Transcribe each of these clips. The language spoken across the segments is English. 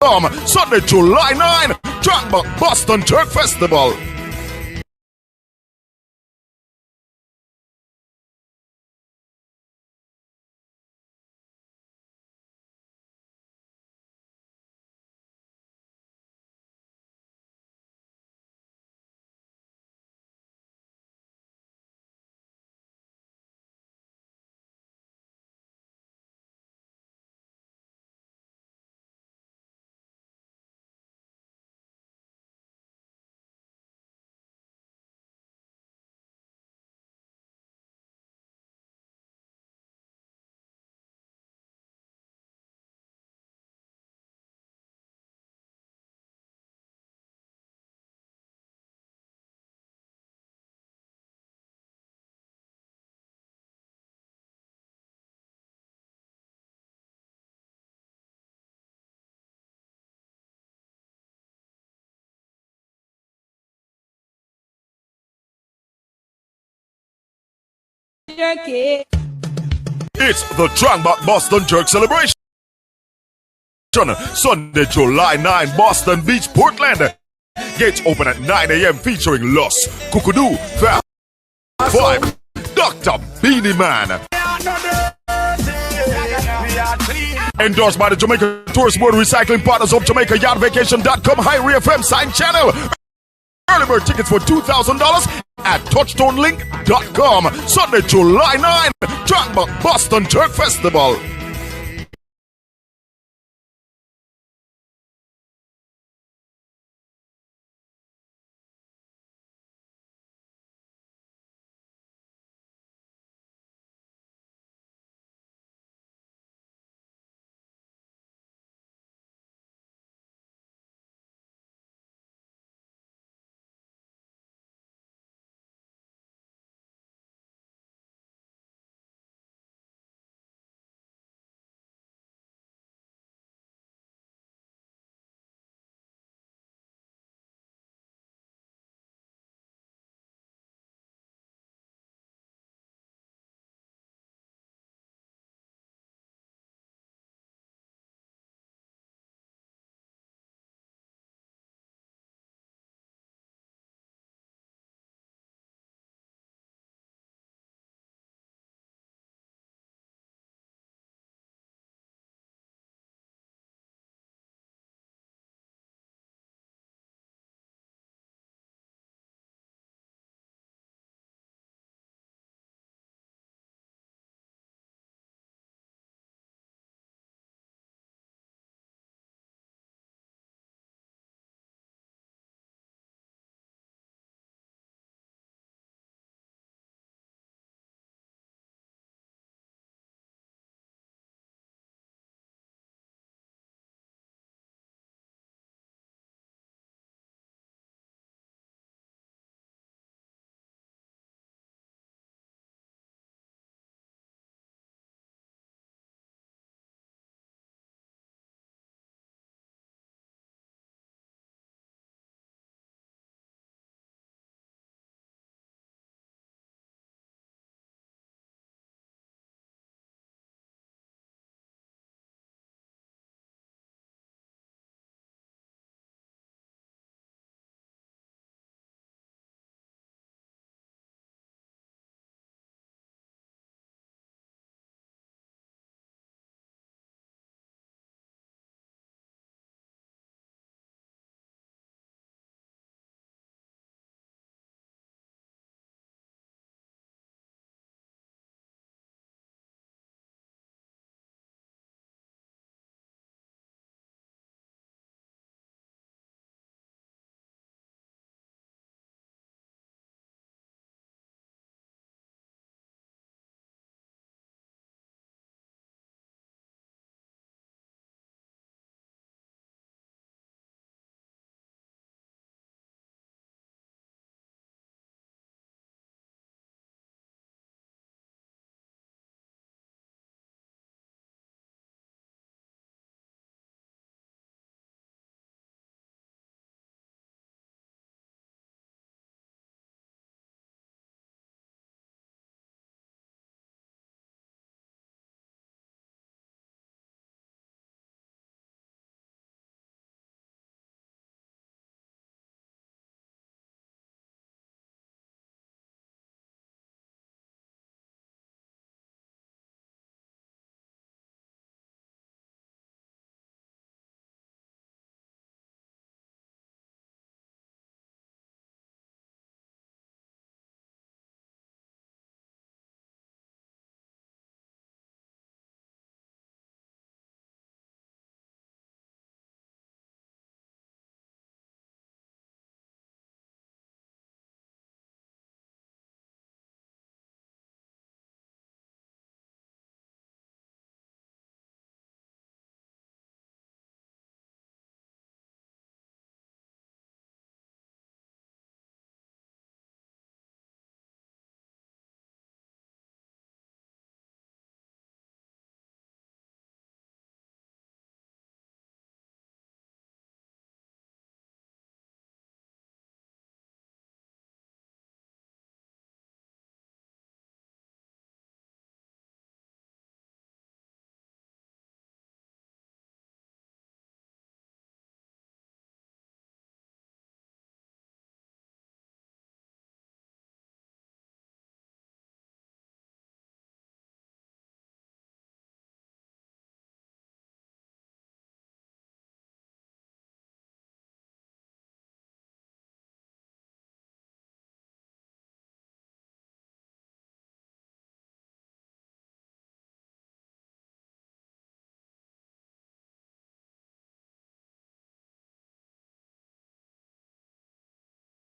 Sunday, July 9, Jamaica Boston Jerk Festival. It's the Jamaica Boston Jerk Celebration. Sunday, July 9, Boston Beach, Portland. Gates open at 9 a.m. featuring Los Kukudu, Fab 5, Dr. Beanie Man. Endorsed by the Jamaica Tourist Board, Recycling Partners of Jamaica, YardVacation.com, High FM sign channel. Early bird tickets for $2,000 at touchstonelink.com. Sunday, July 9, Jamaica Boston Jerk Festival.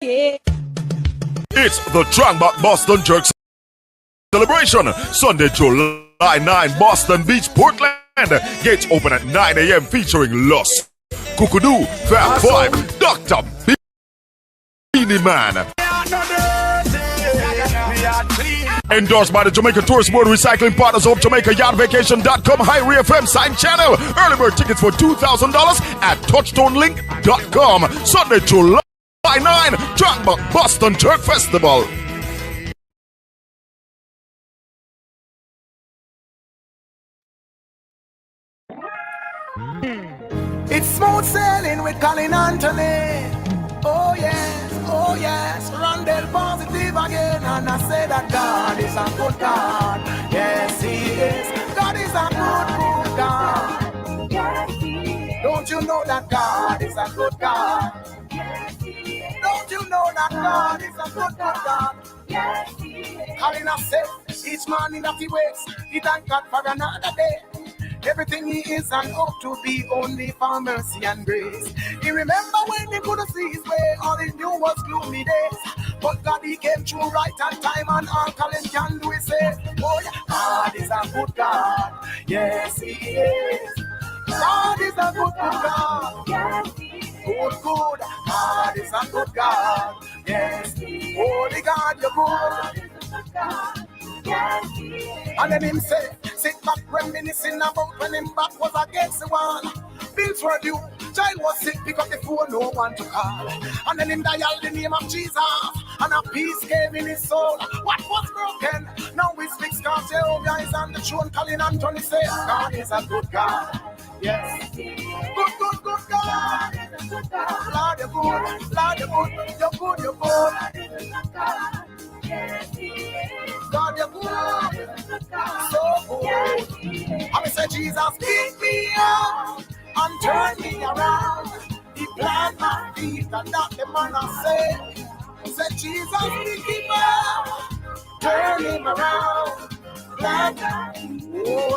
It's the Trangbach Boston Jerk celebration. Sunday, July 9, Boston Beach, Portland. Gates open at 9 a.m. featuring Lost, Kukudu, Fab 5, Dr. Beanie Man. Endorsed by the Jamaica Tourist Board, Recycling Partners of Jamaica, YardVacation.com, High FM Sign Channel. Early bird tickets for $2,000 at TouchstoneLink.com. Sunday, July 9, Trangbach Boston Jerk Festival. It's smooth sailing with Colin Anthony. Oh yes, Rondell positive again. And I say that God is a good God. Yes, He is. God is a good God. Yes, He is. Don't you know that God is a good God? Yes, He is. Don't you know that God is a good God? Yes, He is. Colin has said, each morning that he wakes, he thank God for another day. Everything he is and hope to be only for mercy and grace. He remember when he couldn't see his way, all he knew was gloomy days. But God, he came through right on time, and all Colin can do is say, oh yeah, God is a good God. Yes, He is. God is a good God. Yes, He is. Good. God is a good God. Yes, He is. Holy God, you're good. Yes, He is. And then him say, sit back reminiscing about when him back was against the wall. Bills were due, child was sick, pick up the phone, no one to call. And then him dialed the name of Jesus, and a peace came in his soul. What was broken, now he speaks, cause Jehovah is on the throne. Calling Anthony say, God is a good God. Yes, good God. Lord, you're good, you're good. God, you're good, so good. I say, Jesus, pick me up and turn me around. He planted my feet, and that the man I say, Jesus, pick him up, turn him around. Oh,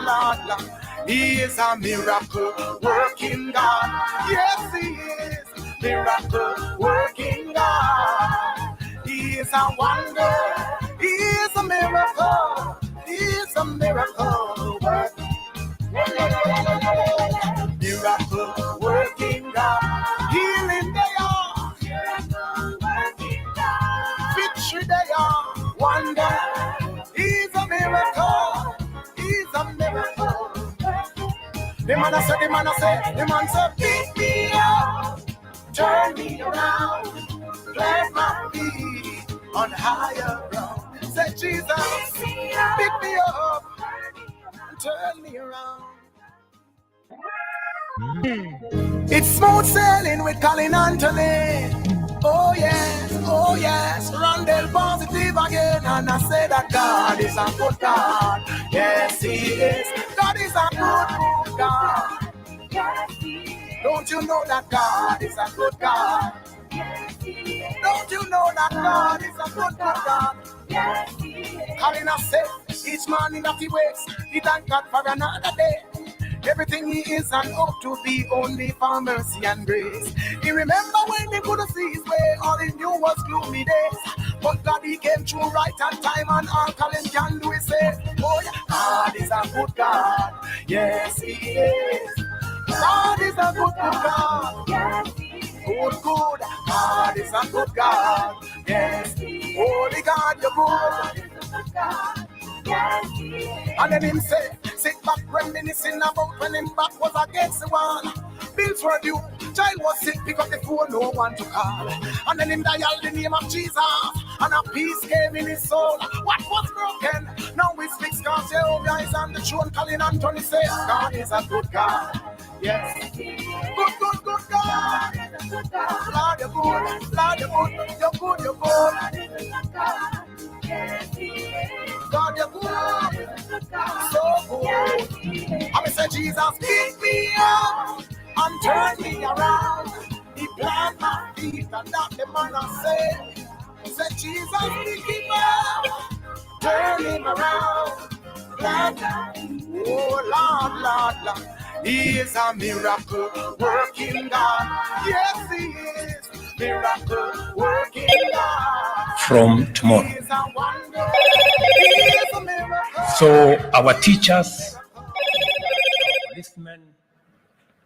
Lord, He is a miracle working God. Yes, He is, miracle working God. He is a wonder. He is a miracle. He is a miracle working. Miracle working God. Healing they are. Miracle working God. Victory they are. Wonder. He's a miracle. He's a miracle. The man said, pick me up, turn me around, plant my feet on higher ground. Say, Jesus, pick me up, turn me around. It's smooth sailing with Colin Anthony. Oh yes, Rondell positive again. And I say that God is a good God. Yes, He is. God is a good God. Yes, He is. Don't you know that God is a good God? Yes, He is. Don't you know that God is a good God? Yes, He is. Colin has said, each morning that he wakes, he thank God for another day. Everything he is and hope to be only for mercy and grace. He remember when he couldn't see his way, all he knew was gloomy days. But God, he came through right on time, and all Colin can do is say, oh yeah, God is a good God. Yes, He is. God is a good God. Yes, He is. Good. God is a good God. Yes, He is. Holy God, you're good. Yes, He is. And then him say, sit back reminiscing about when him back was against the wall. Bills were due, child was sick, pick up the phone, no one to call. And then him dialed the name of Jesus, and a peace came in his soul. What was broken, now he speaks, cause Jehovah is on the throne. Calling Anthony say, God is a good God. Yes, good God. Lord, you're good, you're good. God, you're good, so good. I say, Jesus, pick me up and turn me around. He planted my feet, and that the man I say, Jesus, pick him up, turn him around. Oh, Lord, He is a miracle working God. Yes, He is. miracle working God. From tomorrow. He is a wonder. He is a miracle. So our teachers, our policemen,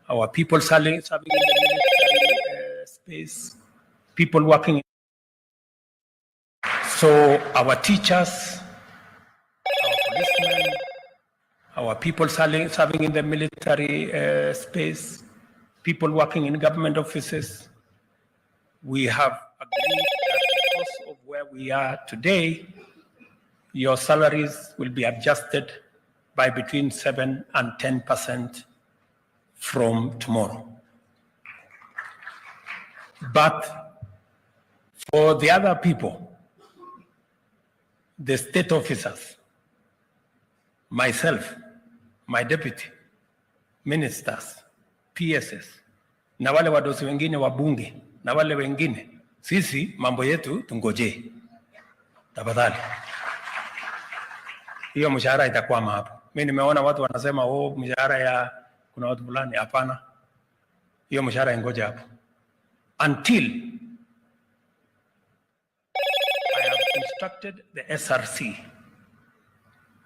our people serving in the military space, people working. So our teachers, our policemen, our people serving in the military space, people working in government offices, we have agreed that because of where we are today, your salaries will be adjusted by between 7 and 10% from tomorrow. But for the other people, the state officers, myself, my deputy, ministers, PSS, na wale wadosi wengine wa bunge, na wale wengine, sisi mambo yetu tungoje. Tafadhali. Hiyo mshahara itakwama hapo. Mimi nimeona watu wanasema mshahara ya kuna watu fulani, hapana. Hiyo mshahara ingoje hapo. Until I have instructed the SRC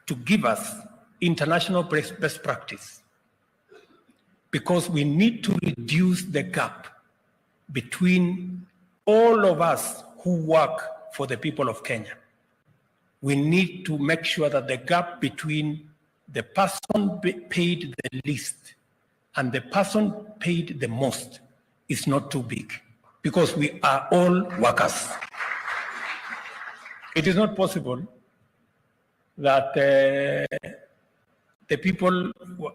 to give us international best practice, because we need to reduce the gap between all of us who work for the people of Kenya. We need to make sure that the gap between the person paid the least and the person paid the most is not too big, because we are all workers. It is not possible that the people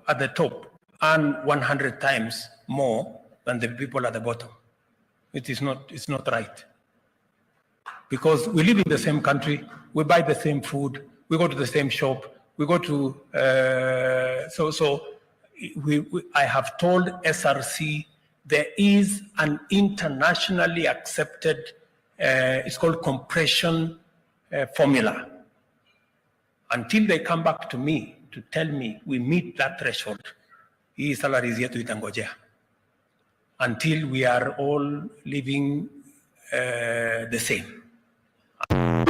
at the top earn 100 times more than the people at the bottom. It's not right. Because we live in the same country, we buy the same food, we go to the same shop, we go to, I have told SRC there is an internationally accepted, it's called compression formula. Until they come back to me to tell me we meet that threshold, hii salaries yetu itangojea. Until we are all living the same. You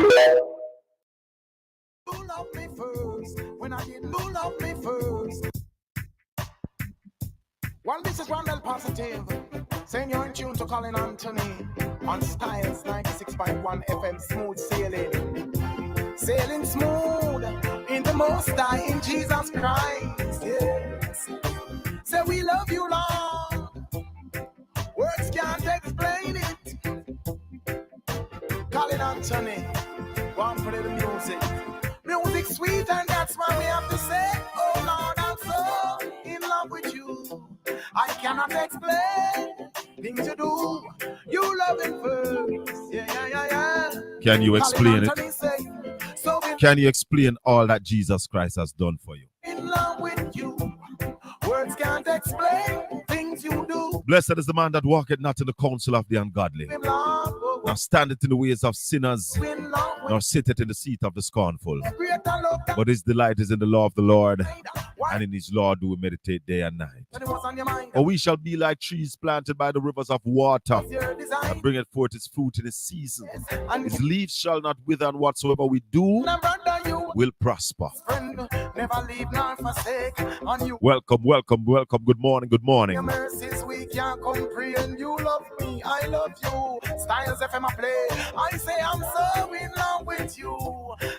love me first when I didn't. You love me first. Well, this is Rondell Positive, saying you're in tune to Colin Anthony on Styles 96.1 FM, smooth sailing. Sailing smooth in the Most High in Jesus Christ. Yes. Say we love you, Lord. Words can't explain it. Colin Anthony, go on play the music. Music sweet, and that's why we have to say, oh Lord, I'm so in love with you. I cannot explain things you do. You love him first. Yeah. Can you explain it? Can you explain all that Jesus Christ has done for you? In love with you. Words can't explain things you do. Blessed is the man that walketh not in the counsel of the ungodly, nor standeth in the ways of sinners, nor sitteth in the seat of the scornful. But his delight is in the law of the Lord, and in his law do we meditate day and night. Or we shall be like trees planted by the rivers of water, and bringeth forth its fruit in its season. His leaves shall not wither, and whatsoever we do will prosper. Welcome. Good morning. Your mercies we can't comprehend. You love me, I love you. Styles FM I play. I say I'm so in love with you.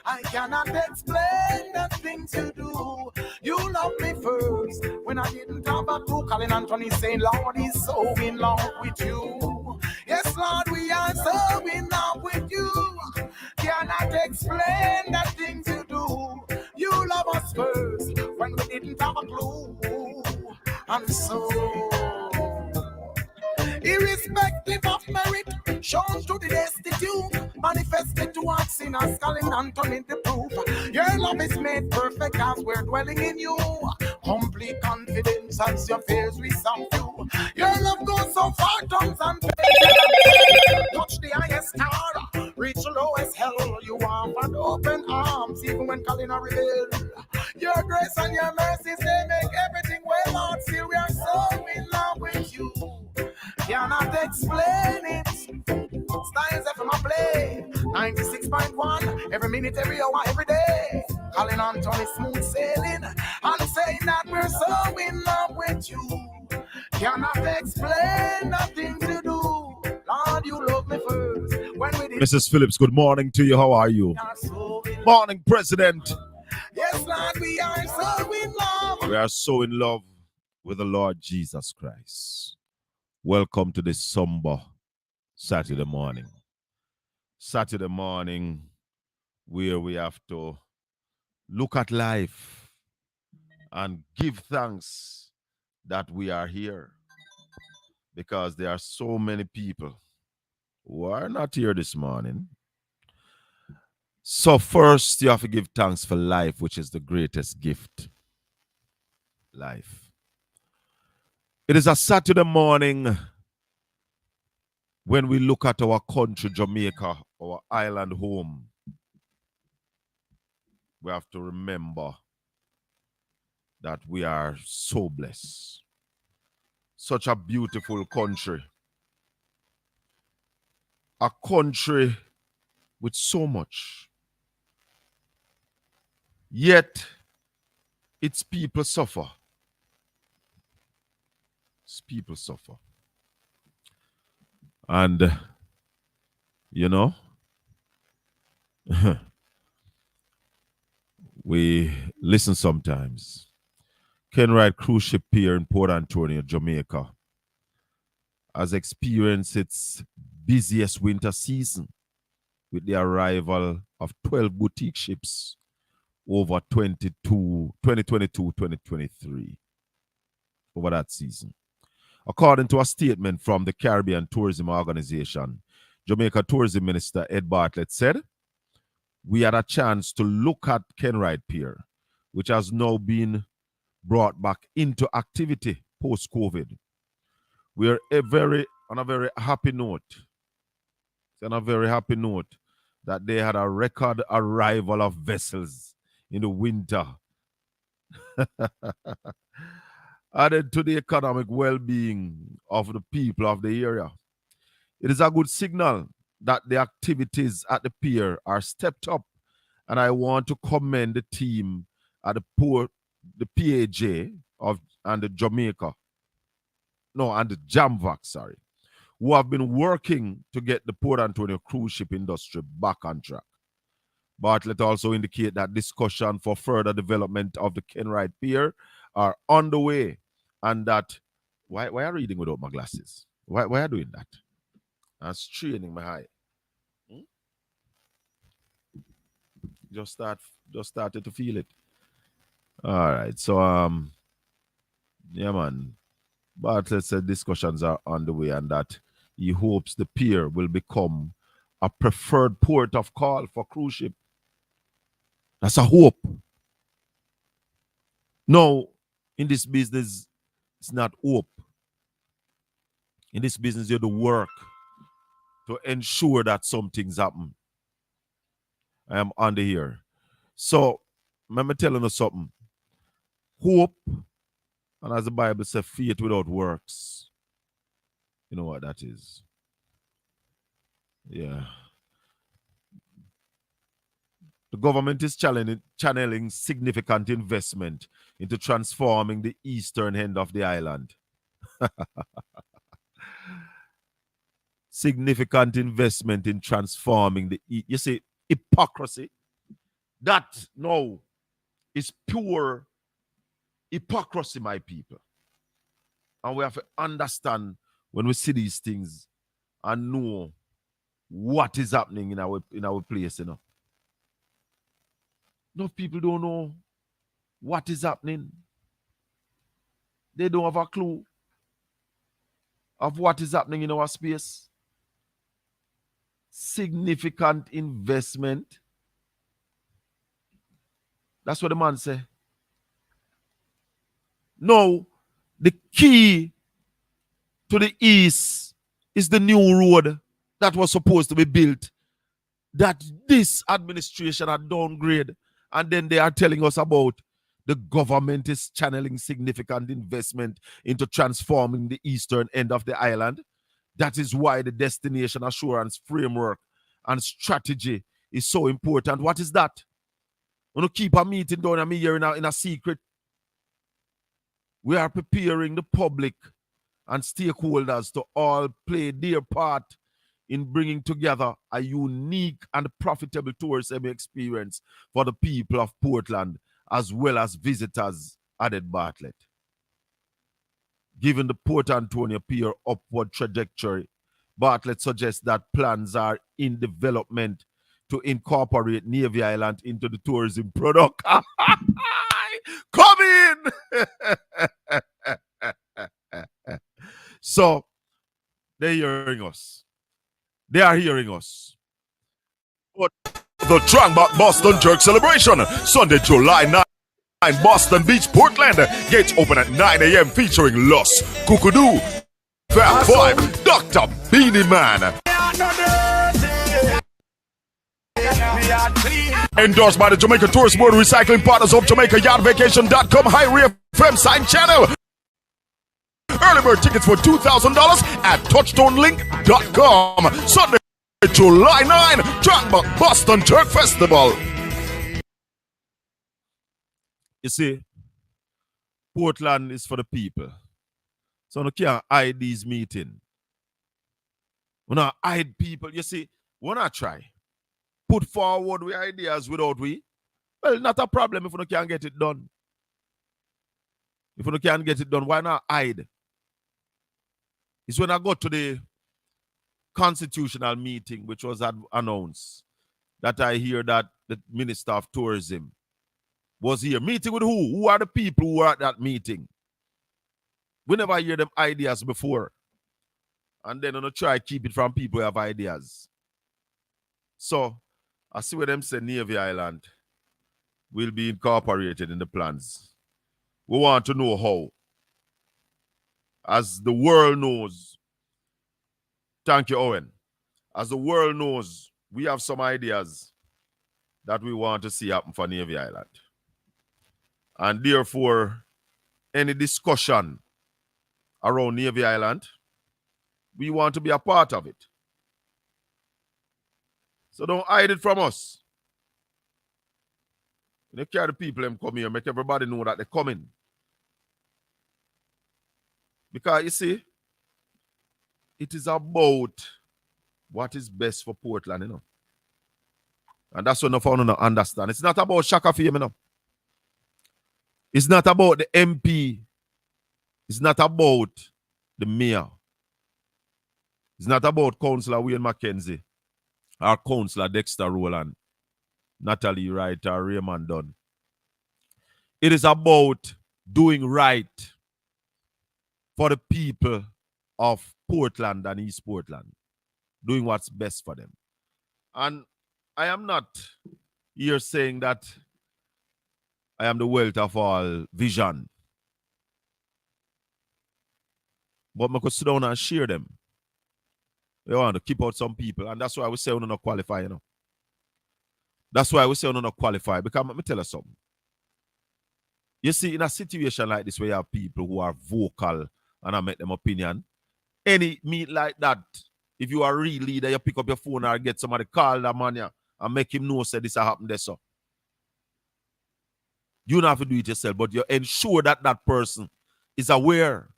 I cannot explain the things you do. You love me first when I didn't have a clue. Colin Anthony saying, Lord, he's so in love with you. Yes, Lord, we are so in love with you. Cannot explain the things you do. You love us first when we didn't have a clue. And so, irrespective of merit, shown to the destitute, manifested towards sinners, Colin Anthony the proof. Your love is made perfect as we're dwelling in you. Complete confidence as your fears we subdue. Your love goes so far, tongues and touch the highest star, reach the lowest hell. You offered open arms, even when Colin are rebel. Your grace and your mercies, they make everything well, Lord. Still we are so in love with you. Cannot explain it. minute, every hour, every day. Calling on Tony smooth sailing and saying that we're so in love with you. Cannot explain, nothing to do. Lord, you love me first. When we did Mrs. Phillips, good morning to you. How are you? Morning, President. Yes, Lord, we are so in love. We are so in love with the Lord Jesus Christ. Welcome to this somber Saturday morning. Saturday morning where we have to look at life and give thanks that we are here, because there are so many people who are not here this morning. So first, you have to give thanks for life, which is the greatest gift. Life. It is a Saturday morning when we look at our country, Jamaica, our island home. We have to remember that we are so blessed. Such a beautiful country. A country with so much. Yet, its people suffer. Its people suffer. And, you know, we listen sometimes. Kenwright cruise ship pier in Port Antonio, Jamaica, has experienced its busiest winter season with the arrival of 12 boutique ships over 2022-2023 over that season. According to a statement from the Caribbean Tourism Organization, Jamaica Tourism Minister Ed Bartlett said, "We had a chance to look at Kenwright Pier, which has now been brought back into activity post-COVID. We are on a very happy note. It's on a very happy note that they had a record arrival of vessels in the winter, added to the economic well-being of the people of the area. It is a good signal that the activities at the pier are stepped up, and I want to commend the team at the PAJ and the Jamaica, and the JAMVAC, who have been working to get the Port Antonio cruise ship industry back on track." Bartlett also indicated that discussion for further development of the Kenwright Pier are underway, and that why are you reading without my glasses? Why are you doing that? I'm straining my eye. Just started to feel it. All right, so yeah, man. Bartlett said discussions are underway and that he hopes the pier will become a preferred port of call for cruise ship. That's a hope. No, in this business, it's not hope. In this business, you have to work to ensure that something's happen. I am under here. So, let me tell you something. Hope, and as the Bible says, faith without works. You know what that is? Yeah. The government is channeling significant investment into transforming the eastern end of the island. Significant investment in transforming you see, hypocrisy. That no is pure hypocrisy, my people. And we have to understand when we see these things and know what is happening in our place, No people don't know what is happening. They don't have a clue of what is happening in our space. Significant investment. That's what the man said. No, the key to the east is the new road that was supposed to be built, that this administration had downgraded, and then they are telling us about the government is channeling significant investment into transforming the eastern end of the island. That is why the destination assurance framework and strategy is so important. What is that? We don't keep a meeting down here in a secret. We are preparing the public and stakeholders to all play their part in bringing together a unique and profitable tourism experience for the people of Portland as well as visitors added Bartlett. Given the Port Antonio Pier upward trajectory, Bartlett suggests that plans are in development to incorporate Navy Island into the tourism product. Come in! So, they're hearing us. They are hearing us. The Trangbach Boston Jerk Celebration, Sunday, July 9, Boston Beach, Portland. Gates open at 9 a.m. featuring Los Kukudu, Fab 5, Dr. Beanie Man. Endorsed by the Jamaica Tourist Board, Recycling Partners of Jamaica, YardVacation.com, High FM sign channel. Early bird tickets for $2,000 at touchstonelink.com. Sunday, July 9, Trangbach Boston Jerk Festival. You see, Portland is for the people. So you can't hide these meetings. We not hide people. You see, we not try. Put forward we ideas without we. Well, not a problem if we can't get it done. If we can't get it done, why not hide? It's when I got to the constitutional meeting, which was announced, that I hear that the Minister of Tourism was here. Meeting with who? Who are the people who were at that meeting? We never hear them ideas before. And then I'm going to try to keep it from people who have ideas. So, I see what them say Navy Island will be incorporated in the plans. We want to know how. As the world knows, thank you, Owen. As the world knows, we have some ideas that we want to see happen for Navy Island. And therefore, any discussion around Navy Island, we want to be a part of it. So don't hide it from us. You care the people them come here, make everybody know that they're coming. Because you see, it is about what is best for Portland, you know. And that's what I don't understand. It's not about Shaka Fame, you know. It's not about the MP. It's not about the mayor. It's not about Councillor Wayne McKenzie or Councillor Dexter Rowland, Natalie Wright or Raymond Dunn. It is about doing right for the people of Portland and East Portland, doing what's best for them. And I am not here saying that I am the wealth of all vision. But I could sit down and share them. We want to keep out some people. And that's why we say we don't qualify, you know. That's why we say we don't qualify. Because let me tell you something. You see, in a situation like this where you have people who are vocal and I make them opinion, any meet like that, if you are a real leader, you pick up your phone or get somebody call that man and make him know say this happened there, so. You don't have to do it yourself, but you ensure that that person is aware.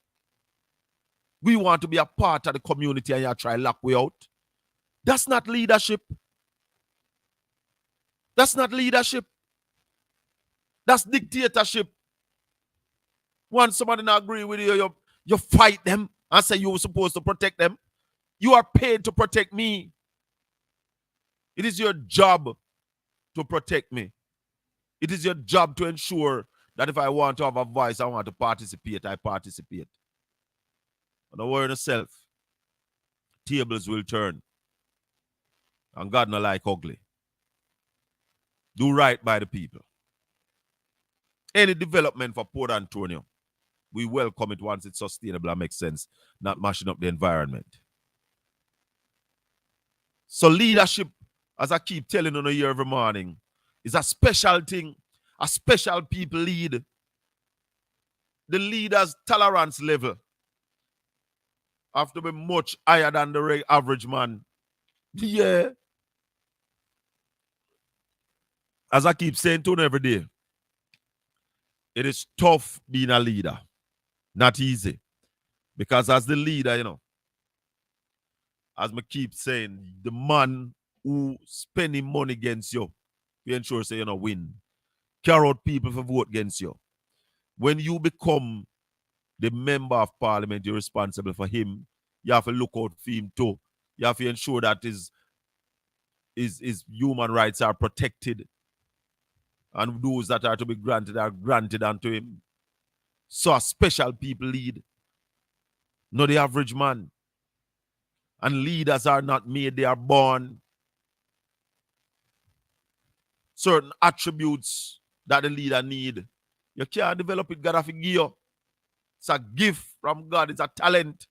We want to be a part of the community and you try to lock we out. That's not leadership. That's not leadership. That's dictatorship. Once somebody not agree with you, you fight them and say you're supposed to protect them. You are paid to protect me. It is your job to protect me. It is your job to ensure that if I want to have a voice, I want to participate, I participate. Don't worry yourself. Tables will turn. And God not like ugly. Do right by the people. Any development for Port Antonio, we welcome it once it's sustainable and makes sense, not mashing up the environment. So leadership, as I keep telling you here every morning, is a special thing. A special people lead. The leader's tolerance level have to be much higher than the average man. Yeah. as I keep saying to you every day, it is tough being a leader. Not easy. Because as the leader, you know, as I keep saying, the man who spending money against you, you ensure say you know win. Carry out people for vote against you. When you become the member of parliament, you're responsible for him. You have to look out for him too. You have to ensure that his human rights are protected. And those that are to be granted are granted unto him. So a special people lead, not the average man. And leaders are not made, they are born. Certain attributes that the leader need. You can't develop it, God have to give you. It's a gift from God, it's a talent.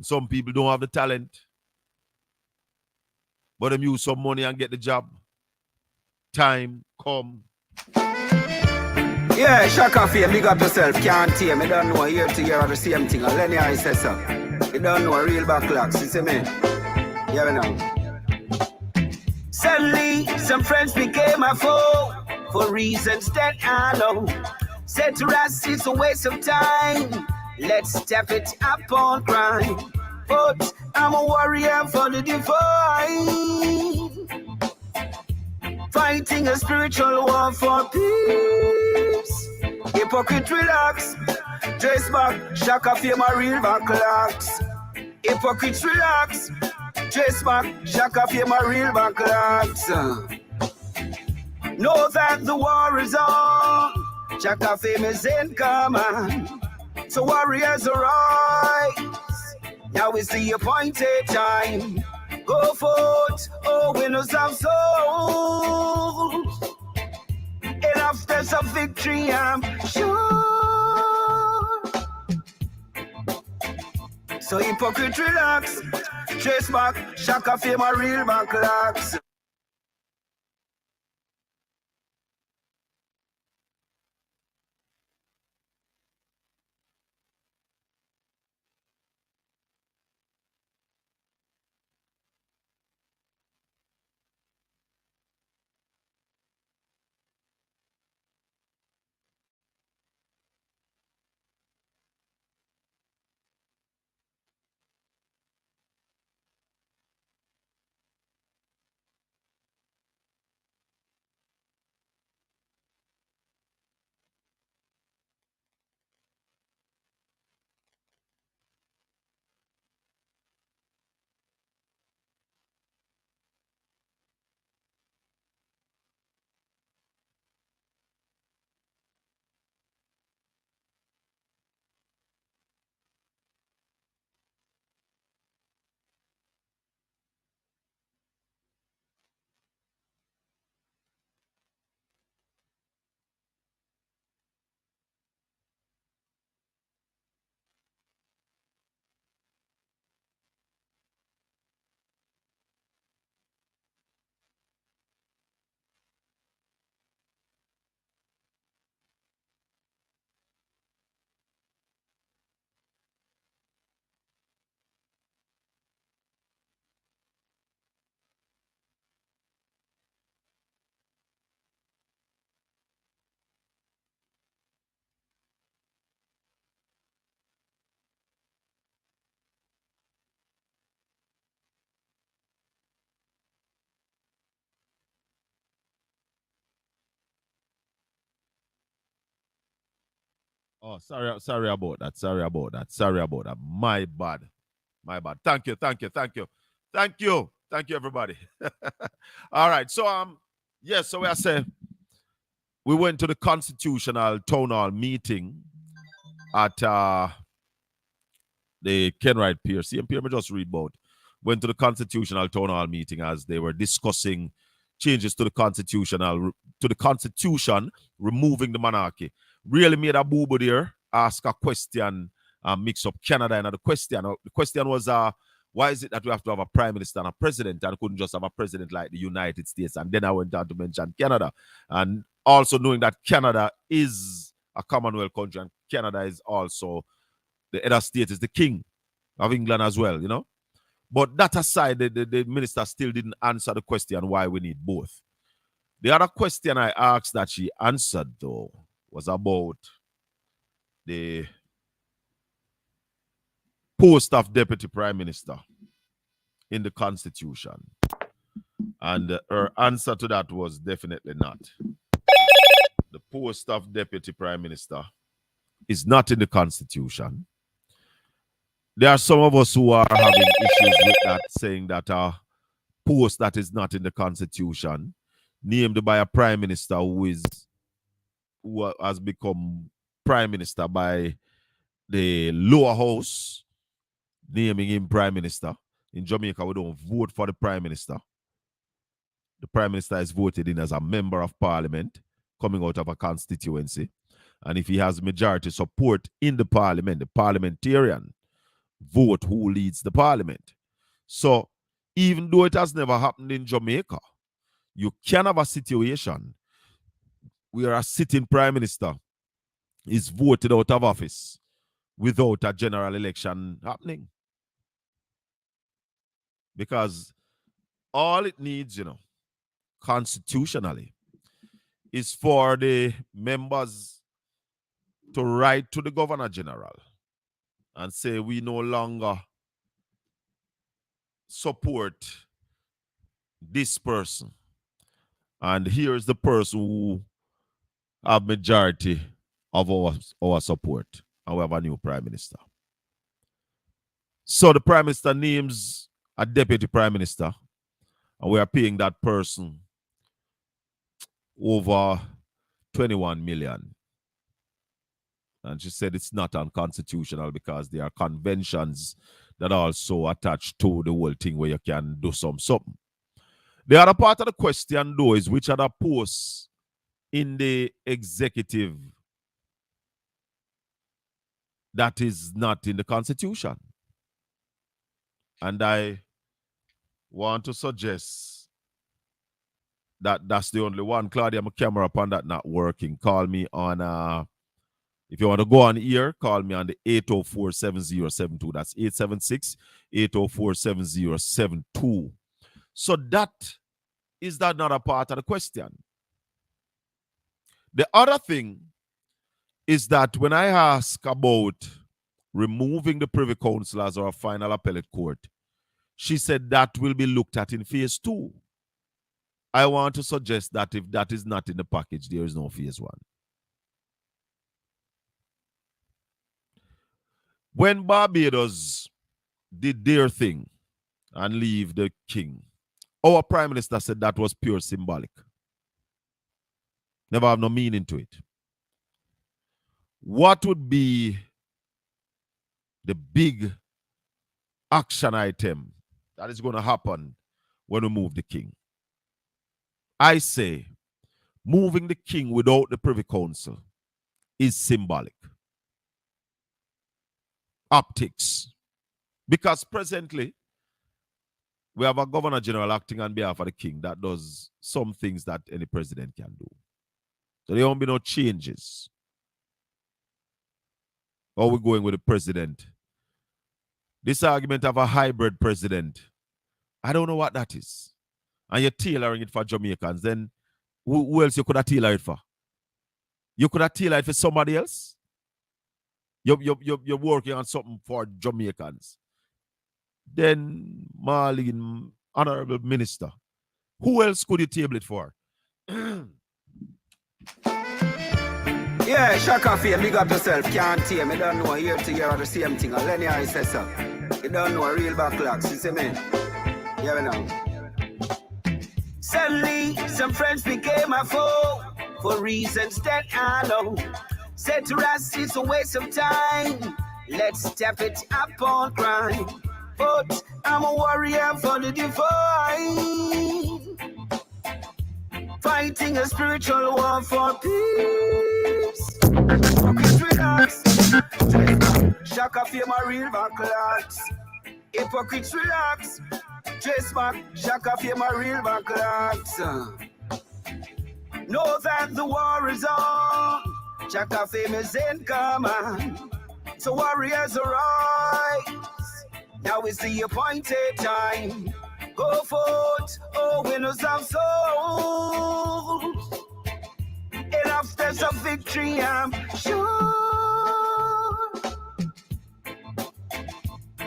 Some people don't have the talent, but them use some money and get the job. Time come. Yeah, Shaka Fame, big up yourself, can't hear me, don't know, here to hear the same thing. And Lenny I said so. You don't know real backlocks, you see me? Yeah, we know. Suddenly, some friends became a foe for reasons that I know. Said to us, it's a waste of time. Let's step it up on crime. But I'm a warrior for the divine. Fighting a spiritual war for peace. Hypocrite relax. Dress back, Shaka Fame a real backlocks. Hypocrites relax. Dress back, Shaka Fame a real backlocks. Know that the war is on. Shaka Fame is in command. So warriors arise. Now is the appointed time. Go forth, oh winners of souls. Enough steps of victory, I'm sure. So hypocrite relax. Trace back, Shaka Fame a real backlocks. Oh, sorry about that. Sorry about that. My bad. Thank you, everybody. All right. So yes, so I say we went to the constitutional town hall meeting at the Kenwright Pierce. And Pierre, me just read about. Went to the constitutional town hall meeting as they were discussing changes to the constitution, removing the monarchy. Really made a boo-boo there, ask a question, mix up Canada and the question. The question was, why is it that we have to have a prime minister and a president and couldn't just have a president like the United States? And then I went on to mention Canada. And also knowing that Canada is a Commonwealth country and Canada is also, the head of state is the king of England as well, you know. But that aside, the minister still didn't answer the question why we need both. The other question I asked that she answered, though, was about the post of deputy prime minister in the Constitution. And her answer to that was definitely not. The post of deputy prime minister is not in the Constitution. There are some of us who are having issues with that, saying that a post that is not in the Constitution, named by a prime minister who has become prime minister by the lower house, naming him prime minister. In Jamaica, we don't vote for the prime minister. The prime minister is voted in as a member of parliament coming out of a constituency. And if he has majority support in the parliament, the parliamentarian vote who leads the parliament. So even though it has never happened in Jamaica, you can have a situation where a sitting prime minister is voted out of office without a general election happening. Because all it needs, constitutionally, is for the members to write to the Governor General and say we no longer support this person. And here's the person who have majority of our support. And we have a new prime minister. So the prime minister names a deputy prime minister, and we are paying that person over 21 million. And she said it's not unconstitutional because there are conventions that are also attached to the whole thing where you can do something. The other part of the question, though, is which other posts in the executive that is not in the Constitution. And I want to suggest that that's the only one. Claudia, my camera upon that not working. Call me on, if you want to go on here, call me on the 804-7072. That's 876-804-7072. So that is that not a part of the question. The other thing is that when I ask about removing the Privy Council as our final appellate court, she said that will be looked at in phase 2. I want to suggest that if that is not in the package, there is no phase 1. When Barbados did their thing and leave the king, our prime minister said that was pure symbolic. Never have no meaning to it. What would be the big action item that is going to happen when we move the king? I say moving the king without the Privy Council is symbolic. Optics. Because presently, we have a Governor General acting on behalf of the king that does some things that any president can do. So there won't be no changes. Or we're going with the president. This argument of a hybrid president, I don't know what that is. And you're tailoring it for Jamaicans, then who else you could have tailored it for? You could have tailored it for somebody else? You're working on something for Jamaicans. Then, Marlene, Honorable Minister, who else could you table it for? Yeah, Shaka Fame, big up yourself. Can't hear me, don't know here to hear the same thing. Lenny, I say so. You don't know a real backlocks, you see me? Yeah, we know. Suddenly, some friends became a foe for reasons that I know. Said to us, it's a waste of time. Let's step it up on crime. But I'm a warrior for the divine. Fighting a spiritual war for peace. Hypocrites relax. Shaka Fame a real backlocks. Hypocrites relax. Trace back. Shaka Fame a real backlocks. Know that the war is on. Shaka Fame is in command. So warriors arise. Now is the appointed time. Go forth, oh winners of souls. Enough steps of victory, I'm sure.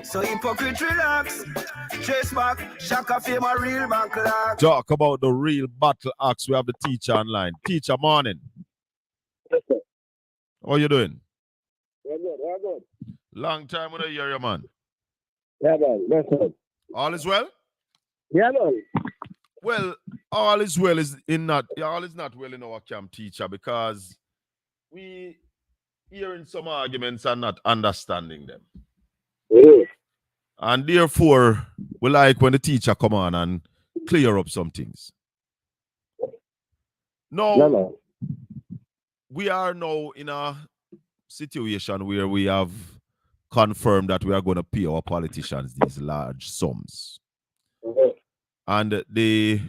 So hypocrite relax. Trace back, Shaka fame a real backlash. Talk about the real battle axe. We have the teacher online. Teacher, morning. Yes, sir. How you doing? We're good. Long time when I hear you, man. Yeah, man. Yes, sir. All is well? Yeah, man. Well, all is well is not well in our camp, teacher, because we hearing some arguments and not understanding them. Yeah. And therefore, we like when the teacher come on and clear up some things. No, Yeah, man. we are now in a situation where we have confirmed that we are going to pay our politicians these large sums. Mm-hmm. And the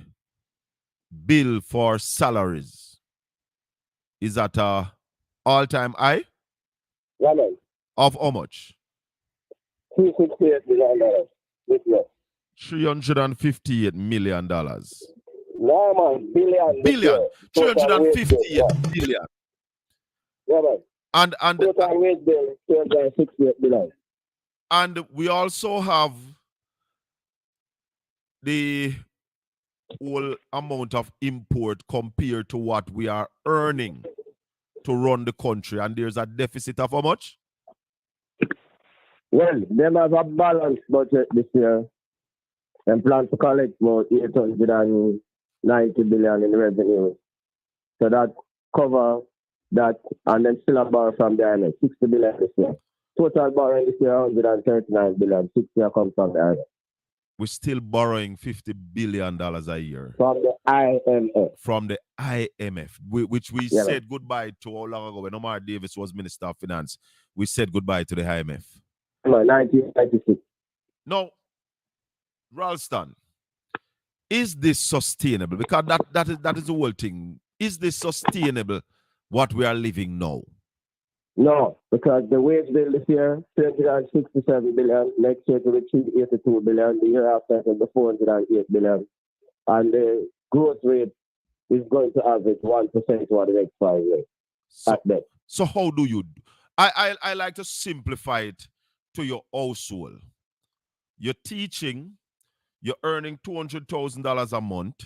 bill for salaries is at a all-time high Yeah, man. of how much? $268 million this year. $358 million. No, man. Billion. Billion. 358 billion. Yeah, man. And Total wage bill, $268 billion. and we also have the whole amount of import compared to what we are earning to run the country, and there's a deficit of how much? Well, them have a balanced budget this year and plan to collect about $890 billion in revenue. So that cover that, and then still a borrow from the IMF, $60 billion this year. Total borrowing this year, $139 billion. 60 comes from the IMF. We're still borrowing $50 billion a year. From the IMF. From the IMF, which we Yeah, said goodbye to how long ago when Omar Davis was Minister of Finance. We said goodbye to the IMF. 1996. Now, Ralston, is this sustainable? Because that is the whole thing. Is this sustainable, what we are living now? No, because the wage bill this year, $367 billion. Next year, it will be $382 billion. The year after, it will be $408 billion. And the growth rate is going to average 1% over the next 5 years. So how do you... I like to simplify it to your household. You're teaching, you're earning $200,000 a month,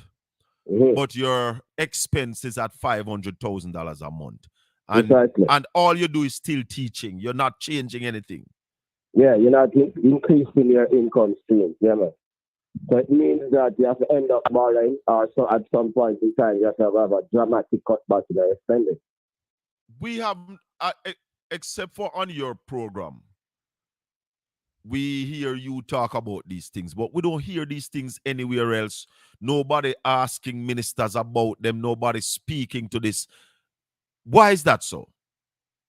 but your expense is at $500,000 a month. And all you do is still teaching. You're not changing anything. Yeah, you're not increasing your income stream. Yeah, man. So it means that you have to end up borrowing, or so at some point in time you have to have a dramatic cutback in your spending. We have, except for on your program, we hear you talk about these things, but we don't hear these things anywhere else. Nobody asking ministers about them. Nobody speaking to this. Why is that so?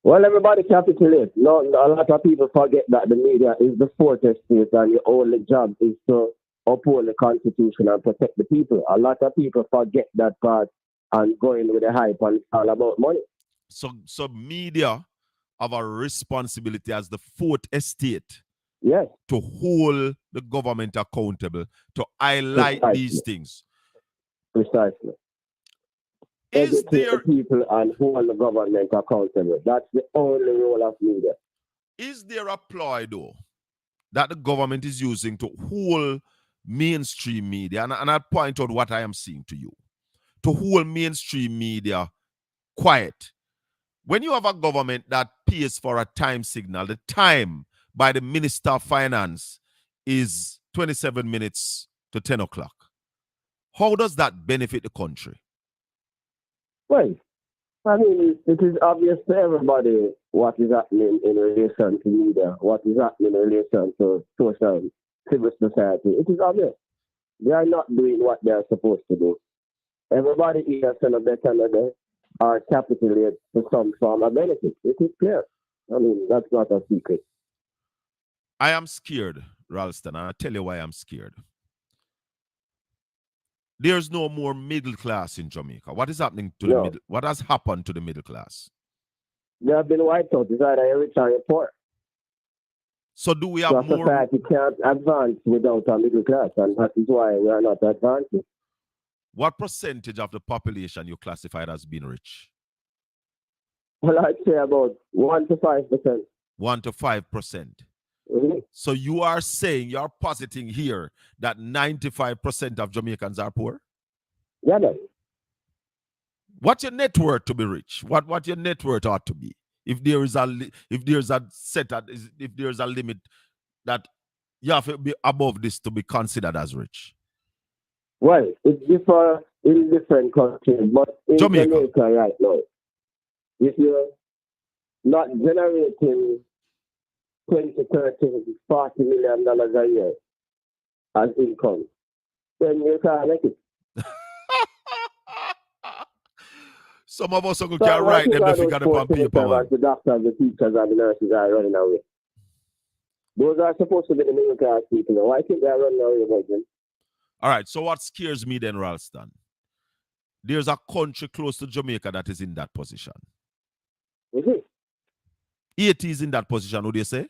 Well, everybody capitulates. No, a lot of people forget that the media is the fourth estate and your only job is to uphold the Constitution and protect the people. A lot of people forget that part and go in with the hype and it's all about money. So media have a responsibility as the fourth estate, yes, to hold the government accountable, to highlight these things. Precisely. Is there the people and hold the government accountable? That's the only role of media. Is there a ploy, though, that the government is using to hold mainstream media? And I point out what I am saying to you. To hold mainstream media quiet. When you have a government that pays for a time signal, the time by the Minister of Finance is 27 minutes to 10 o'clock. How does that benefit the country? Well, I mean, it is obvious to everybody what is happening in relation to media, what is happening in relation to social, civil society. It is obvious. They are not doing what they are supposed to do. Everybody here celebrates another or capitulate to some form of benefit. It is clear. I mean, that's not a secret. I am scared, Ralston, and I'll tell you why I'm scared. There's no more middle class in Jamaica. What is happening to the middle? What has happened to the middle class? They have been wiped out. It's either rich or poor. So do we have So more? society can't advance without a middle class, and that is why we are not advancing. What percentage of the population you classified as being rich? Well, I'd say about 1 to 5%. 1 to 5%. Mm-hmm. So you are saying, you're positing here that 95% of Jamaicans are poor? Yeah, no. What's your net worth to be rich? What your net worth ought to be? If there is a limit that you have to be above this to be considered as rich. Well, it's different in different countries, but in Jamaica right now, if you're not generating $20, $30, $40 million a year as income, then you can't make it. Some of us can write them the figure upon paper, man. The doctors, the teachers, and the nurses are running away. Those are supposed to be the middle class people. Why think they're running away, again? All right, so what scares me then, Ralston? There's a country close to Jamaica that is in that position. Mm-hmm. Haiti is in that position, would you say?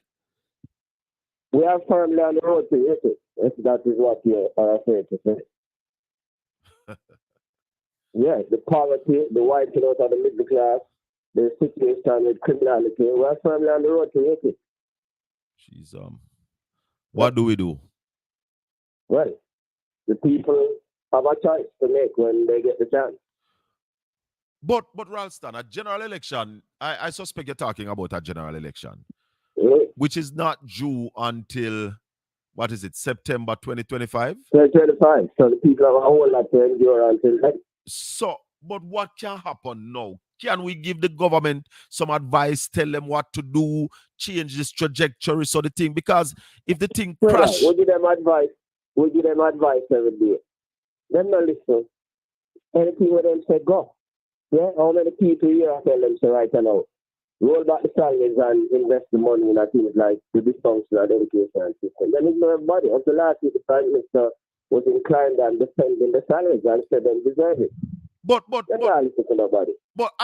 We are firmly on the road to Haiti, if that is what you are afraid to say. Yes, the poverty, the wiping out of the middle class, the situation with criminality, we are firmly on the road to Haiti. Jeez, what do we do? Well, the people have a choice to make when they get the chance. But Ralston, a general election, I suspect you're talking about a general election, which is not due until, what is it, September 2025? 2025. So the people have a whole lot to endure until then. So, but what can happen now? Can we give the government some advice, tell them what to do, change this trajectory so the thing, because if the thing crash... We give them advice. We give them advice every day. Them not listen. Anything with them say, go. Yeah, how many people here I tell them say right now? Roll back the salaries and invest the money in things like the dysfunctional education system. Then ignore everybody. Up to last week, the Prime Minister was inclined and defending the salaries and said they deserve it. But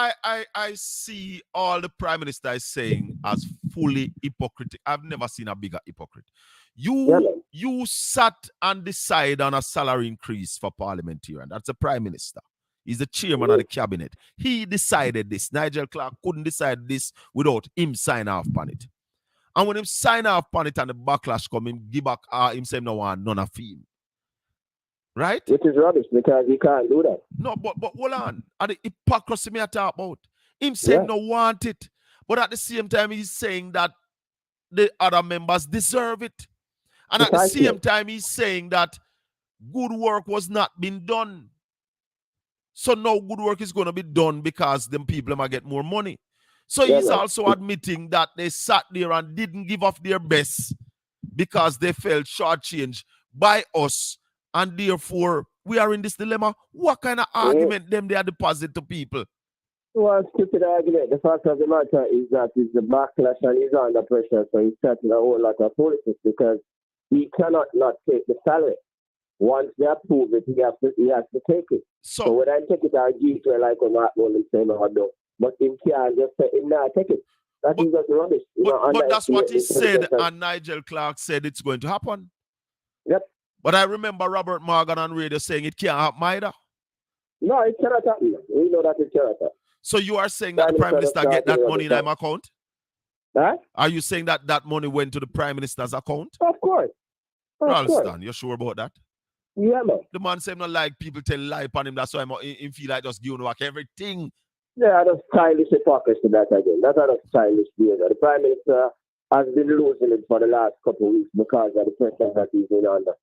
I see all the Prime Minister is saying as fully hypocritical. I've never seen a bigger hypocrite. You sat and decide on a salary increase for parliamentarian. That's the Prime Minister. He's the chairman of the cabinet. He decided this. Nigel Clark couldn't decide this without him sign off on it. And when him sign off on it and the backlash come, him give back himself no one, none of him. Right? Which is rubbish because he can't do that. No, but hold on. And the hypocrisy me I talk about. Him saying no want it. But at the same time, he's saying that the other members deserve it. And at the same time, he's saying that good work was not being done. So now good work is going to be done because them people might get more money. So he's also admitting that they sat there and didn't give off their best because they felt shortchanged by us. And therefore, we are in this dilemma. What kind of argument them they are deposit to people? Well, stupid argument. The fact of the matter is that it's the backlash and he's under pressure. So he's setting a whole lot of politics because he cannot not take the salary. Once they approve it, he has to take it. So when I take it, I give to like a Mark and say no, I don't. But him can't just say, no, take it. That is just rubbish. But that's what he said, and Nigel Clark said it's going to happen. Yep. But I remember Robert Morgan on radio saying it can't happen either. No, it cannot happen. We know that it cannot happen. So you are saying that the Prime Minister get that money in his account? Huh? Are you saying that that money went to the Prime Minister's account? Of course. Ralston, you sure about that? Yeah, man. The man said not like people tell lie upon him. That's why he feel like just giving back everything. Yeah, that's stylish hypocrisy that again. That's not a stylish behavior. The Prime Minister has been losing it for the last couple of weeks because of the pressure that he's in under.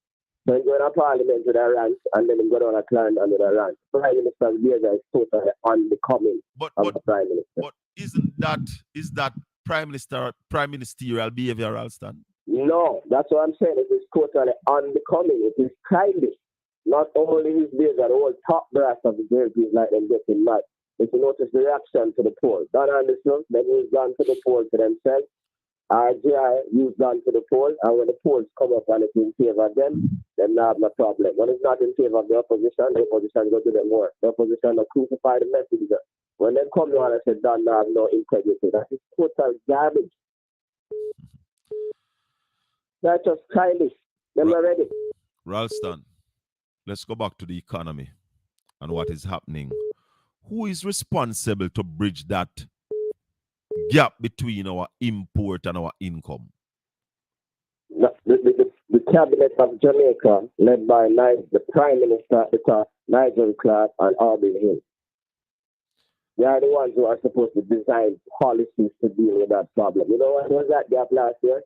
So he's going to Parliament with a rant and then he's going on a client under the rant. Prime Minister's behavior is totally unbecoming of the Prime Minister. But is that prime ministerial behavior, Ralston? No, that's what I'm saying. It is totally unbecoming. It is childish. Not only his behavior, the whole top brass of the JLP is like them getting mad. If you notice the reaction to the poll, Don Anderson, then he's gone to the poll to themselves. RGI used gone to the poll, and when the polls come up and it's in favor of them, then they have no problem. When it's not in favor of the opposition go to them more. The opposition will crucify the messenger. When they come down and say, Don, they have no integrity. That is total garbage. They're just childish. They're not ready. Ralston, let's go back to the economy and what is happening. Who is responsible to bridge that gap between our import and our income? The cabinet of Jamaica, led by the Prime Minister at the top, Nigel Clark and Aubrey Hill. They are the ones who are supposed to design policies to deal with that problem. You know what was that gap last year?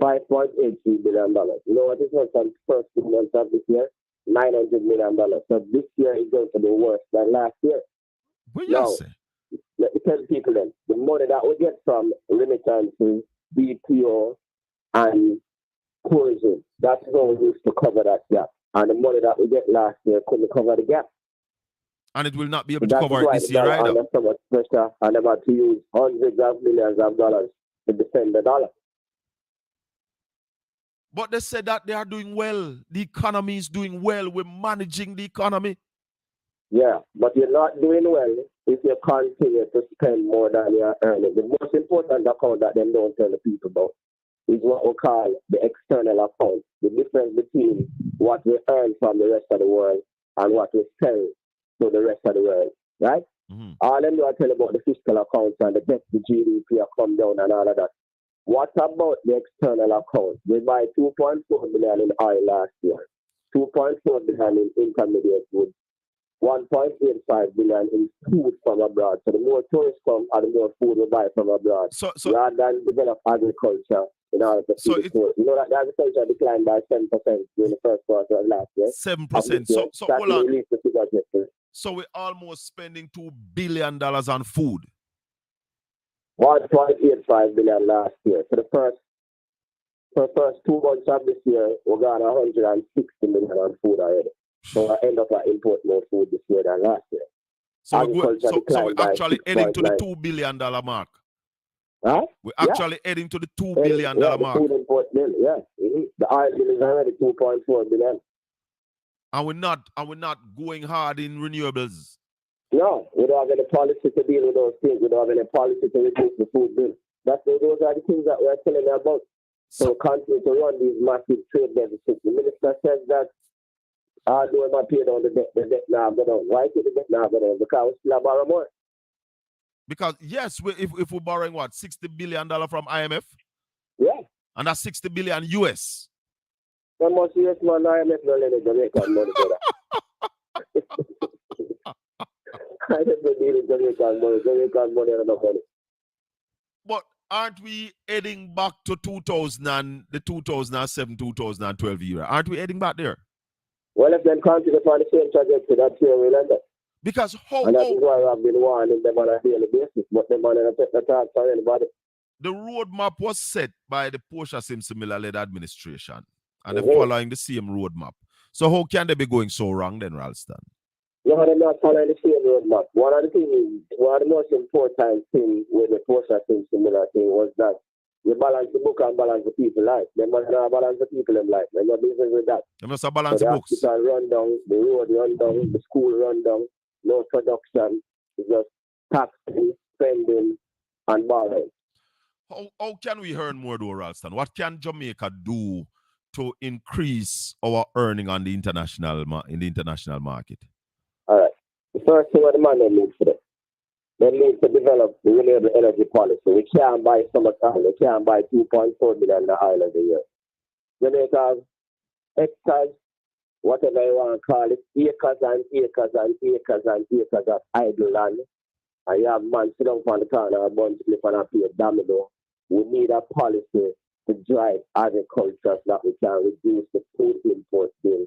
$5.83 billion. You know what it was from the first 2 months of this year? $900 million. So this year is going to be worse than last year. What you say? Let me tell people then, the money that we get from remittances, BPO, and tourism, that's all we used to cover that gap. And the money that we get last year couldn't cover the gap. And it will not be able to cover it this year either. Under so much pressure, and about to use hundreds of millions of dollars to defend the dollar. But they said that they are doing well. The economy is doing well. We're managing the economy. Yeah, but you're not doing well if you continue to spend more than you're earning. The most important account that they don't tell the people about is what we call the external account. The difference between what we earn from the rest of the world and what we sell to the rest of the world, right? Mm-hmm. All them do I tell about the fiscal accounts and the debt to GDP have come down and all of that. What about the external account? We buy 2.4 billion in oil last year, 2.4 billion in intermediate goods, 1.85 billion in food from abroad. So the more tourists come and the more food we buy from abroad. So rather than develop agriculture in order to feed the tourists. You know that the agriculture declined by 10% during the first quarter of last year. 7%. So hold on. So we're almost spending $2 billion on food. 1.85 billion last year. For the first 2 months of this year, we got 160 million on food already. So I end up import more food this year than last year. So we're actually heading to the $2 billion mark. Huh? We're actually heading to the $2 billion mark. Food import bill, yeah. Mm-hmm. The oil bill is already 2.4 billion. And we're not going hard in renewables. No, we don't have any policy to deal with those things. We don't have any policy to reduce the food bill. Those are the things that we're telling you about. So continue to run these massive trade deficits. The minister says that do not pay down the debt now go down. Why should the debt now go down? Because we still borrow more. Because yes, if we're borrowing what, $60 billion from IMF? Yeah. And that's $60 billion US. How much US man IMF no lend Jamaican money for that? I don't need Jamaican money and enough money. But aren't we heading back to the 2007-2012 era? Aren't we heading back there? Well, if they continue on the same trajectory, that's where we'll end up. Because and that is why I've been warning them on a daily basis, but them on a take the talk for anybody. The roadmap was set by the Portia Simpson-Miller-led administration, and they're following the same roadmap. So how can they be going so wrong then, Ralston? No, they're not following the same roadmap. One of the most important things with the Portia Simpson-Miller thing was that you balance the book and balance the people life. They must not balance the people in life. They're not business with that. They must have balance the books. The hospital run down, the road run down, the school run down, no production. It's just taxing, spending, and borrowing. How can we earn more though, Ralston? What can Jamaica do to increase our earning on the international market? All right. The first thing what the man needs for that. They need to develop the renewable energy policy. We can't buy so much oil. We can't buy 2.4 billion oil a year. Jamaica has hectares, whatever you want to call it, acres and acres and acres and acres of idle land. And you have man sit down on the corner and bunch of and pay a domino. We need a policy to drive agriculture so that we can reduce the food import bill.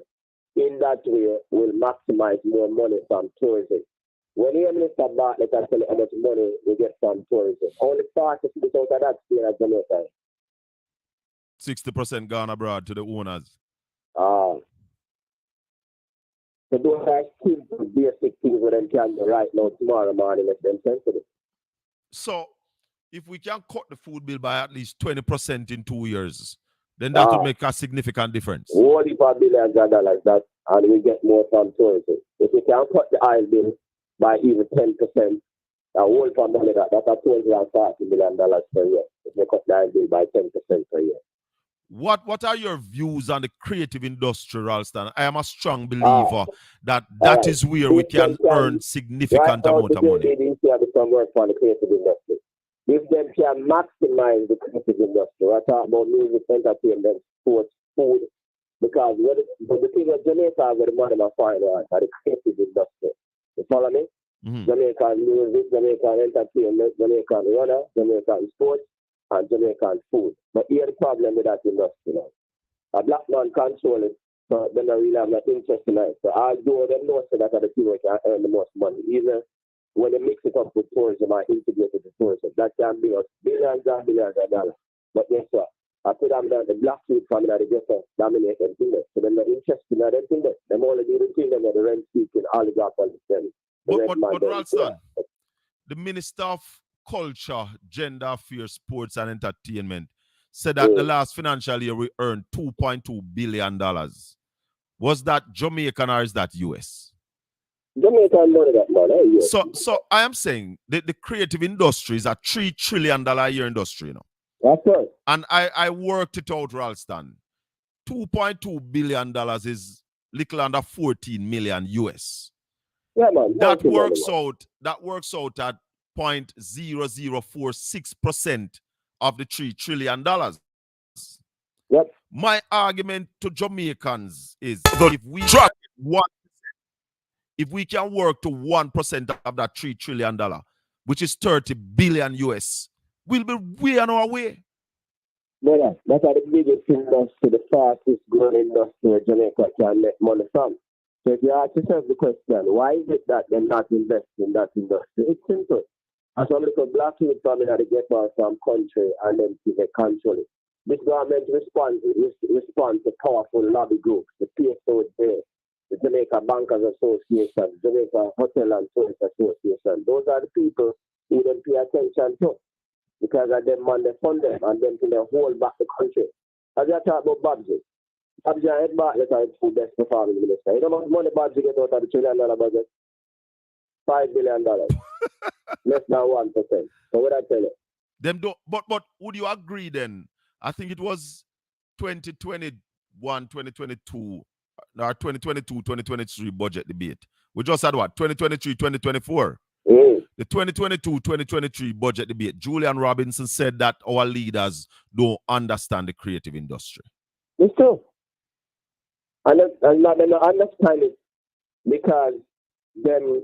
In that way, we'll maximize more money from tourism. When you Minister Bartlett can tell you how much money we get from tourism, only 40% out of that stay at Jamaica. 60% gone abroad to the owners. So those are simple, basic things that they can do right now, tomorrow morning, if them sensitive. So, if we can cut the food bill by at least 20% in 2 years, then that would make a significant difference. Only for billions of dollars, that, and we get more from tourism. If we can cut the oil bill by even 10%, a whole for money that's $240 million per year. If we cut the oil bill by 10% per year. What are your views on the creative industry, Ralston? I am a strong believer that is where we can earn significant amount of money. Some work for the creative industry. If them can maximize the creative industry, I talk about music, entertainment, sports, food, because the thing of Jamaica where the money are fine are the creative industry. You follow me? Mm-hmm. Jamaican music, Jamaican entertainment, Jamaican runner, Jamaican sports, and Jamaican food. But here's the problem with that industry now. A black man control it, so they don't really have no interest in it. So although they know that are the people who can earn the most money, even when they mix it up with tourism and integrate it with tourism, that can be us billions and billions of dollars. But guess what? I put them down, the black youth family that they get to dominate them thing. So they're not interested in that thing. They're only doing thing that the rent seeking oligarch politicians. But Ralston, the Minister of Culture, Gender Affairs, Sports and Entertainment said that the last financial year we earned $2.2 billion. Was that Jamaican or is that US? Jamaican money that money. So I am saying the creative industry is a $3 trillion a year industry, you know. That's right. And I worked it out, Ralston. $2.2 billion is little under 14 million US. Yeah, man. That works out at 0.0046% of the $3 trillion. Yep. My argument to Jamaicans is if we can work to 1% of that $3 trillion, which is 30 billion US, we'll be way on our way. Yeah, that's the biggest industry, the fastest growing industry Jamaica can make money from. So if you ask yourself the question, why is it that they're not investing in that industry? It's simple. As some little black youth coming out to get out from country and then they control it. This government responds to powerful lobby groups, the PSO there, the Jamaica Bankers Association, Jamaica Hotel and Tourist Association. Those are the people who don't pay attention to. Because of them man, they fund them and them to hold back the country. As you talk about Babsy, Babsy and Ed Bartlett are the two best performing ministers. You know how much money Babsy get out of the $1 trillion budget? $5 billion. Less than 1%. So what I tell you? Them don't, but would you agree then? I think it was 2021, 2022, or 2022, 2023 budget debate. We just had what? 2023, 2024. The 2022-2023 budget debate, Julian Robinson said that our leaders don't understand the creative industry. It's true. And they don't understand it because them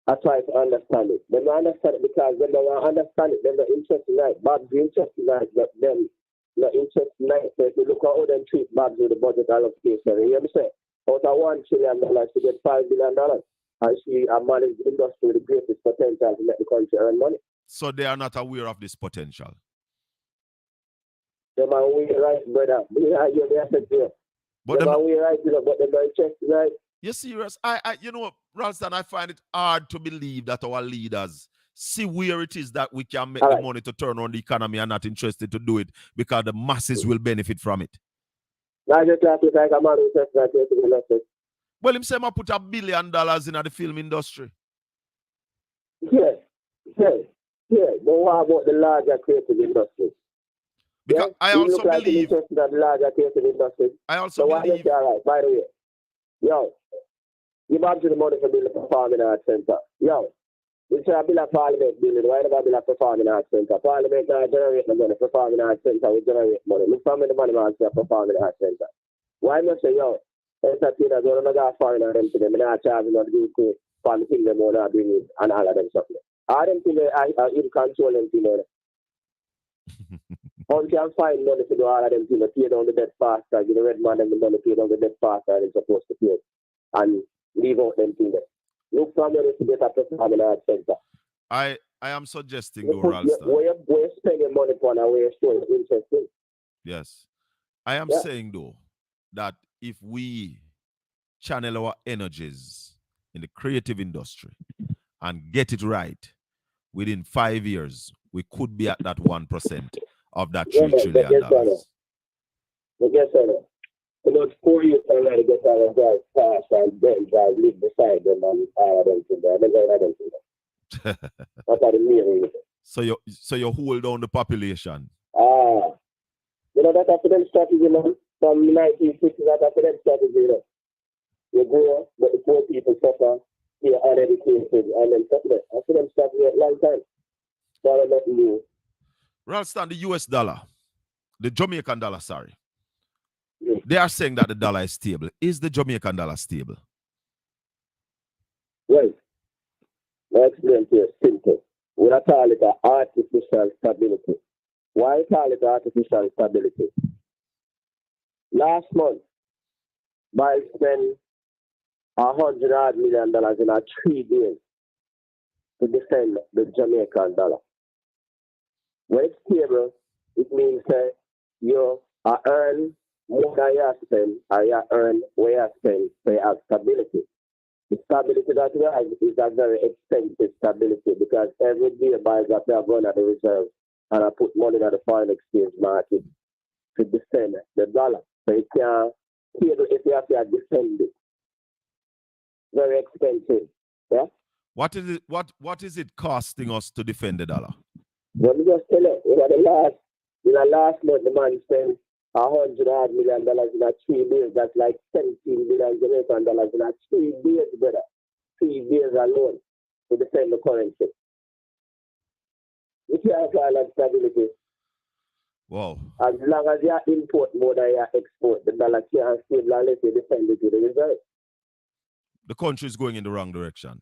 are trying to understand it. They don't understand it because they don't understand it. They're not interested in it. Bob's interested in it, but them not interested in it. So if you look at how they treat Bob's with the budget allocation, you hear me say, out of $1 trillion to get $5 billion. And she managed the industry with the greatest potential to make the country earn money. So they are not aware of this potential. They are right, brother. But they're right, but they're not interested, right? You're serious? You know, Ralston, I find it hard to believe that our leaders see where it is that we can make the money to turn on the economy and not interested to do it because the masses will benefit from it. I just like a man who says that. Well, him say I put $1 billion in the film industry. Yes. But what about the larger creative industry? Because I also believe that larger creative industry. I also believe. All right, by the way, yo, you have the money for building a performing arts center. Yo, you say I build a parliament building. Why never build a performing arts center? Parliament not generate the money. Performing arts center will generate money. Look for me the money man say performing arts center. Why not say yo? Entertainers don't have foreigner them to them, and I charge them to do it for the thing them want to bring it and all of them stuff. All them things are in control them things. How you can find money to do all of them things, pay down the debt faster, give the red man them the money, pay down the debt faster than they're supposed to pay, and leave out them things. Look for money to get a performing arts center. I am suggesting, though, Ralston. Where you spending money for and where you showing interesting. Yes. I am saying, though, that if we channel our energies in the creative industry and get it right, within 5 years, we could be at that 1% of that $3 trillion. But guess what? About 4 years from now, to get out of drive fast and then drive, live beside them and all of them to them. That's how the meaning is. So you hold down the population. The You know, that's for them strategy, man. From the 1960s, that's for them strategy, you know. You go, but the poor people suffer, you're uneducated, and then stuff like that. That's for them strategy a long time. So nothing new. Ralston, the US dollar, the Jamaican dollar, sorry. Yeah. They are saying that the dollar is stable. Is the Jamaican dollar stable? Well, let's explain to you simple. We don't call it an artificial stability. Why call it artificial stability? Last month, Biden spent $100 million in 3 days to defend the Jamaican dollar. When it's stable, it means that you earn more than you spend, or you earn where you spend, so you have stability. The stability that we have is a very expensive stability because every day buyers up there going at the reserve and I put money in the foreign exchange market to defend the dollar. So it can stable if you have to defend it. Very expensive. Yeah? What is it costing us to defend the dollar? Let me just tell you, in the last month, the man spent $100 million in 3 days. That's like 17 billion Jamaican dollars in 3 days, brother. 3 days alone to defend the currency. If you have that stability, wow. as long as you import more than you export, the dollar can't stable unless you defend it with the reserve. The country is going in the wrong direction.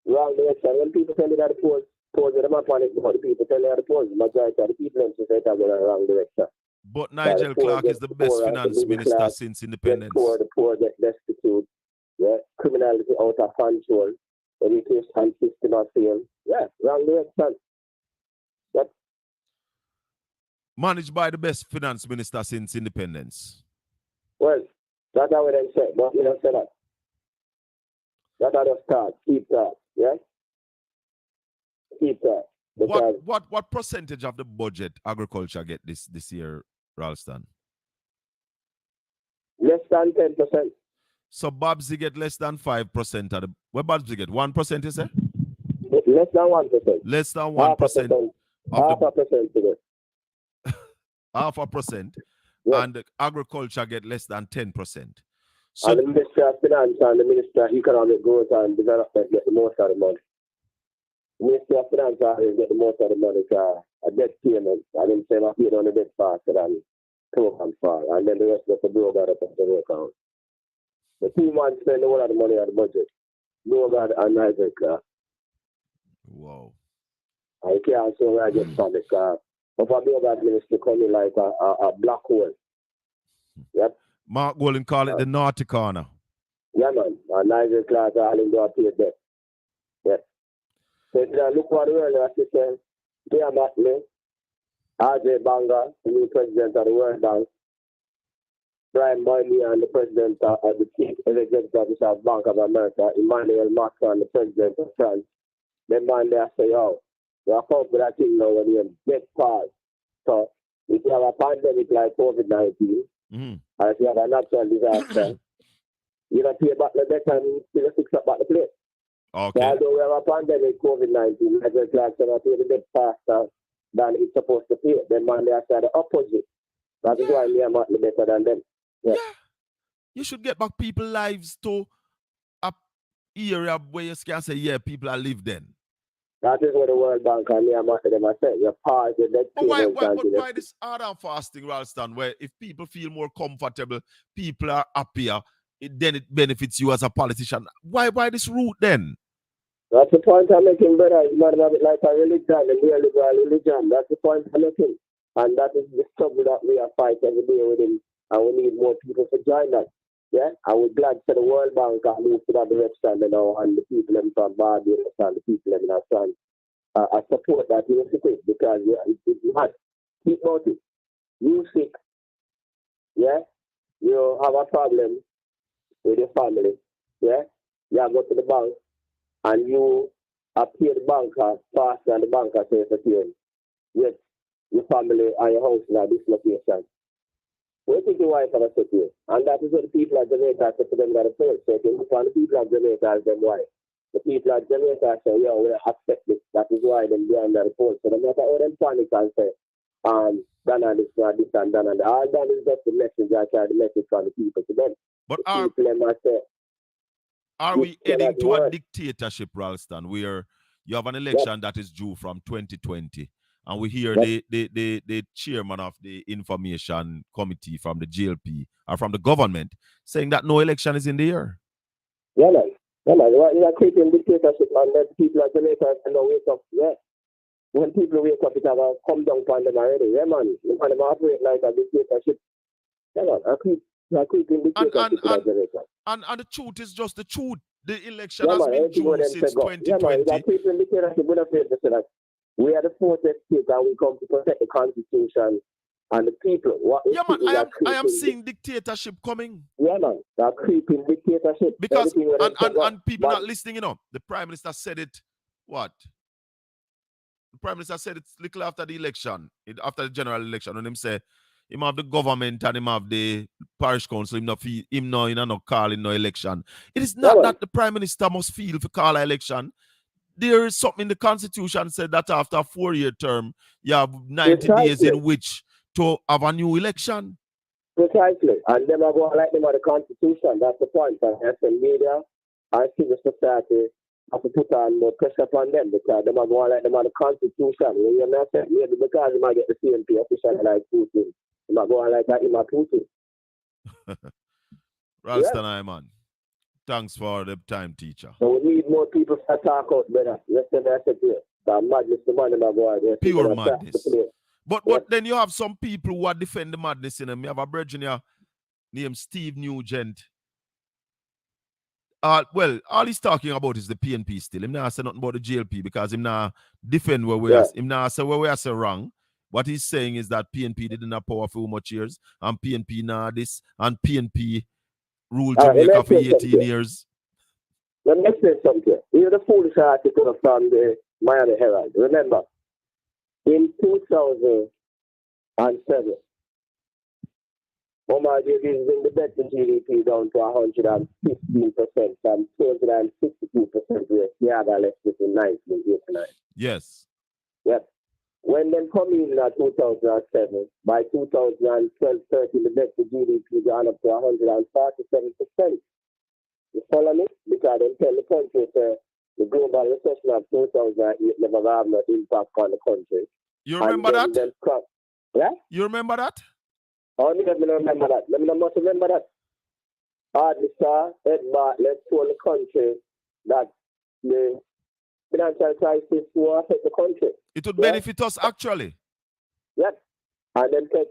Wrong direction. When people tell you that the polls them up on it, but the people tell you that the polls, the majority of the people in society are going in the wrong direction. But Nigel Clark is the best finance minister since independence. The poor get destitute. Yeah, criminality out of control. Education system are failed. Yeah, wrong direction. Yep. Managed by the best finance minister since independence. Well, that's how they say, but you don't say that. That's how they start. Keep that. Yeah? Keep that. What percentage of the budget agriculture get this year, Ralston? Less than 10%. So Babsy get less than 5% of the. What Babsy get? 1%, you say? Less than 1%. Less than 1%. Half a percent today. 0.5%. Yeah. And the agriculture get less than 10%. So and the Ministry of Finance and the Ministry of Economic Growth and Development get the most of the money. The Ministry of Finance get the most of the money for a debt payment. And then say, I paid on the debt faster than program far. And then the rest of the bill got up on the account. The 2 months spend all of the money on the budget. No God and Nigel Clark. Wow. I can't say where I get from the car. But for me, that ministry coming like a black hole. Yep. Mark Golden call it the naughty corner. Yeah, man. And Nigel Clark all in there paid debt. Yep. So if you look what the world is saying, Pierre Matley, RJ Banga, the new president of the World Bank, Brian Moynihan, the president of the chief executive officer of Bank of America, Emmanuel Macron, the president of France. Them man there say, yo, we are come for that thing now when you get past. So if you have a pandemic like COVID-19, or if you have a natural disaster, you don't pay back the debt and still fix up back the place. Okay. So although we have a pandemic COVID-19, Nigel Clark cannot pay the debt faster than it's supposed to pay. Then man there say the opposite. That is why me am not better than them. Yeah. You should get back people's lives to a area where you can say, yeah, people are live then. That is what the World Bank and me am not them I say. You pause the debt payment. Why this hard and fasting, Ralston, where if people feel more comfortable, people are happier, then it benefits you as a politician. Why this route then? That's the point I'm making, brother. It's not a bit like a religion, a neoliberal religion. That's the point I'm making. And that is the struggle that we are fighting every day with him. And we need more people to join us. Yeah? And we're glad for the World Bank and move to that direction, you know, and the people in from Barbados and the people in France. I support that initiative because it's hard. Keep noting. You sick. Yeah? You have a problem with your family. Yeah? You go to the bank and you pay the banker faster than the banker says for you. Yes, your family and your house in a dislocation. What think your wife ever said to you? And that is what the people of Jamaica said to them that are so if you look on the people of Jamaica as them why. The people of Jamaica say, yo, we accept this. That is why them behind the report. So no matter how them panic and say, done and this and done and all done is just the message I carry the message from the people to them. But The people them must say, are we heading to a dictatorship, Ralston, where you have an election that is due from 2020, and we hear the chairman of the information committee from the GLP or from the government saying that no election is in the air? Yeah, man. You are creating dictatorship, man. That people are Jamaica and don't wake up. Yeah. When people wake up, it have come down upon them already. Yeah, man. You can operate like a dictatorship. Yeah, man. You are creating dictatorship in Jamaica. And the truth is just the truth. The election has been due since 2020. Yeah, man. You are creating dictatorship. We're not afraid to say that. We are the fourth state and we come to protect the Constitution and the people. I am seeing dictatorship coming. Yeah, man. They are creeping dictatorship. Because, and people not listening, you know. The Prime Minister said it, what? The Prime Minister said it little after the election, after the general election, when him say, him have the government and him have the parish council, him not calling no election. It is not that the Prime Minister must feel to call an election. There is something in the Constitution said that after a 4-year term, you have 90 days in which to have a new election. Precisely. And them are going like them on the Constitution. That's the point. And that's the media and civil society have to put on more pressure upon them because them are going like them on the Constitution. You know what I'm saying? Maybe because they might get the CNP officially like Putin. They might go on like that in my Putin. Ralston Iman. Thanks for the time, teacher. So we need more people to talk out better. Let's say that's it here. The madness, the man might go out there. Pure madness. But then you have some people who are defend the madness in them. You have a brethren here named Steve Nugent. Well, all he's talking about is the PNP still. Him not say nothing about the GLP because him not defend where we are. Him not say where we are say wrong. What he's saying is that PNP didn't have power for much years, and PNP now this, and PNP ruled Jamaica for 18 years. Let me say something. Here's the foolish article from the Miami Herald. Remember, in 2007, Omar is bring the debt to GDP down to 115% from 262% where Seattle left it in 1989. Yes. Yep. When they come in 2007, by 2012-13, the debt to GDP gone up to 147%. You follow me? Because they tell the country the global recession of 2008 never have no impact on the country. You remember that? Yeah? You remember that? Oh, let me remember that. Let me not remember that. Hardly sir, Ed Bartlett told the country that the financial crisis will affect the country. It would benefit us actually. Yes. And then take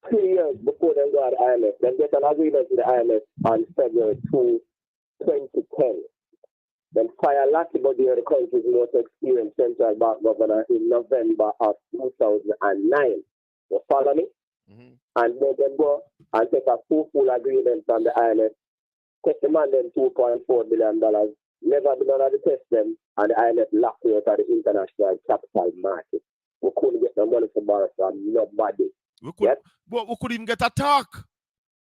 3 years before they go to the IMF. Then get an agreement with the IMF on February 2, 2010. Then fire Lattibody, the country's most experienced central bank governor, in November of 2009. You follow me? Mm-hmm. And then they go and take a full agreement from the IMF. Take the man them $2.4 billion. Never been able to test them, and the IMF locked out of the international capital market. We couldn't get the money to borrow from nobody. We couldn't even get a talk.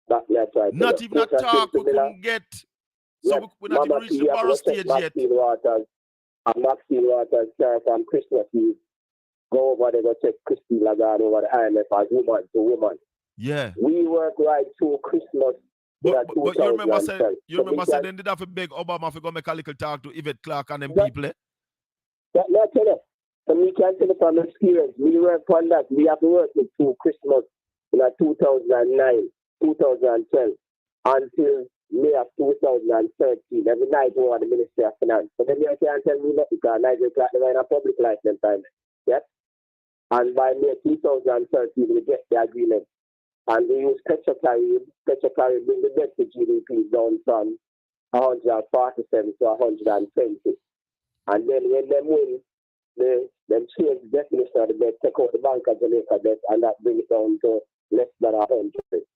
That's right. Not even a talk we couldn't get. So we're not even reached the borrow stage yet. Maxine Waters, Sarah from Christmas Eve. Go over there, go check Christine Lagarde over the IMF as woman to woman. Yeah. We work right through Christmas. But you remember saying they did have to beg Obama to go make a little talk to Yvette Clarke and them people, eh? Not tell you. So we can tell you from experience. We work on that. We have to work with through Christmas in 2009, 2012, until May of 2013. Every night we were the Ministry of Finance. So then you can't tell me nothing because Nigel Clarke never in a public life them time. Yes? And by May 2013 we get the agreement. And we use Petra Carib bring the debt to GDP down from 147 to 120. And then when they win, they change the definition of the debt, take out the Bank of Jamaica debt, and that brings it down to less than 100.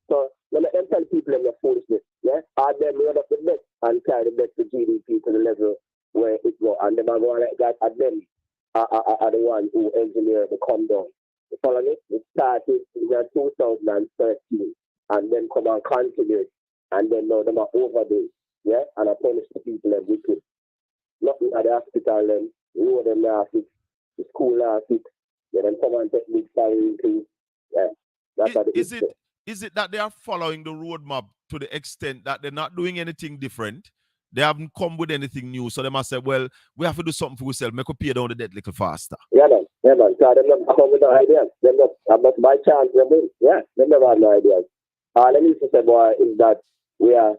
So let them tell people in their foolishness, yeah? Are them run up the debt and carry the debt to GDP to the level where it go, and them are going like that, and them are the ones who engineer the come down. You follow me? It started in 2013 and then come and continue, and then now them are overdue, yeah? And I punish the people that we could. Nothing at the hospital, them, road them now fix, the school now fix, Yeah, then come and take big salary increase. Yeah. That's what it is. Is it that they are following the roadmap to the extent that they're not doing anything different? They haven't come with anything new, so they must say, well, we have to do something for ourselves, make us pay down the debt a little faster. Yeah, man. Yeah, man. So them not come with no ideas. Them not by chance, them win. Yeah, them never have no ideas. All they need to say, boy, is that we are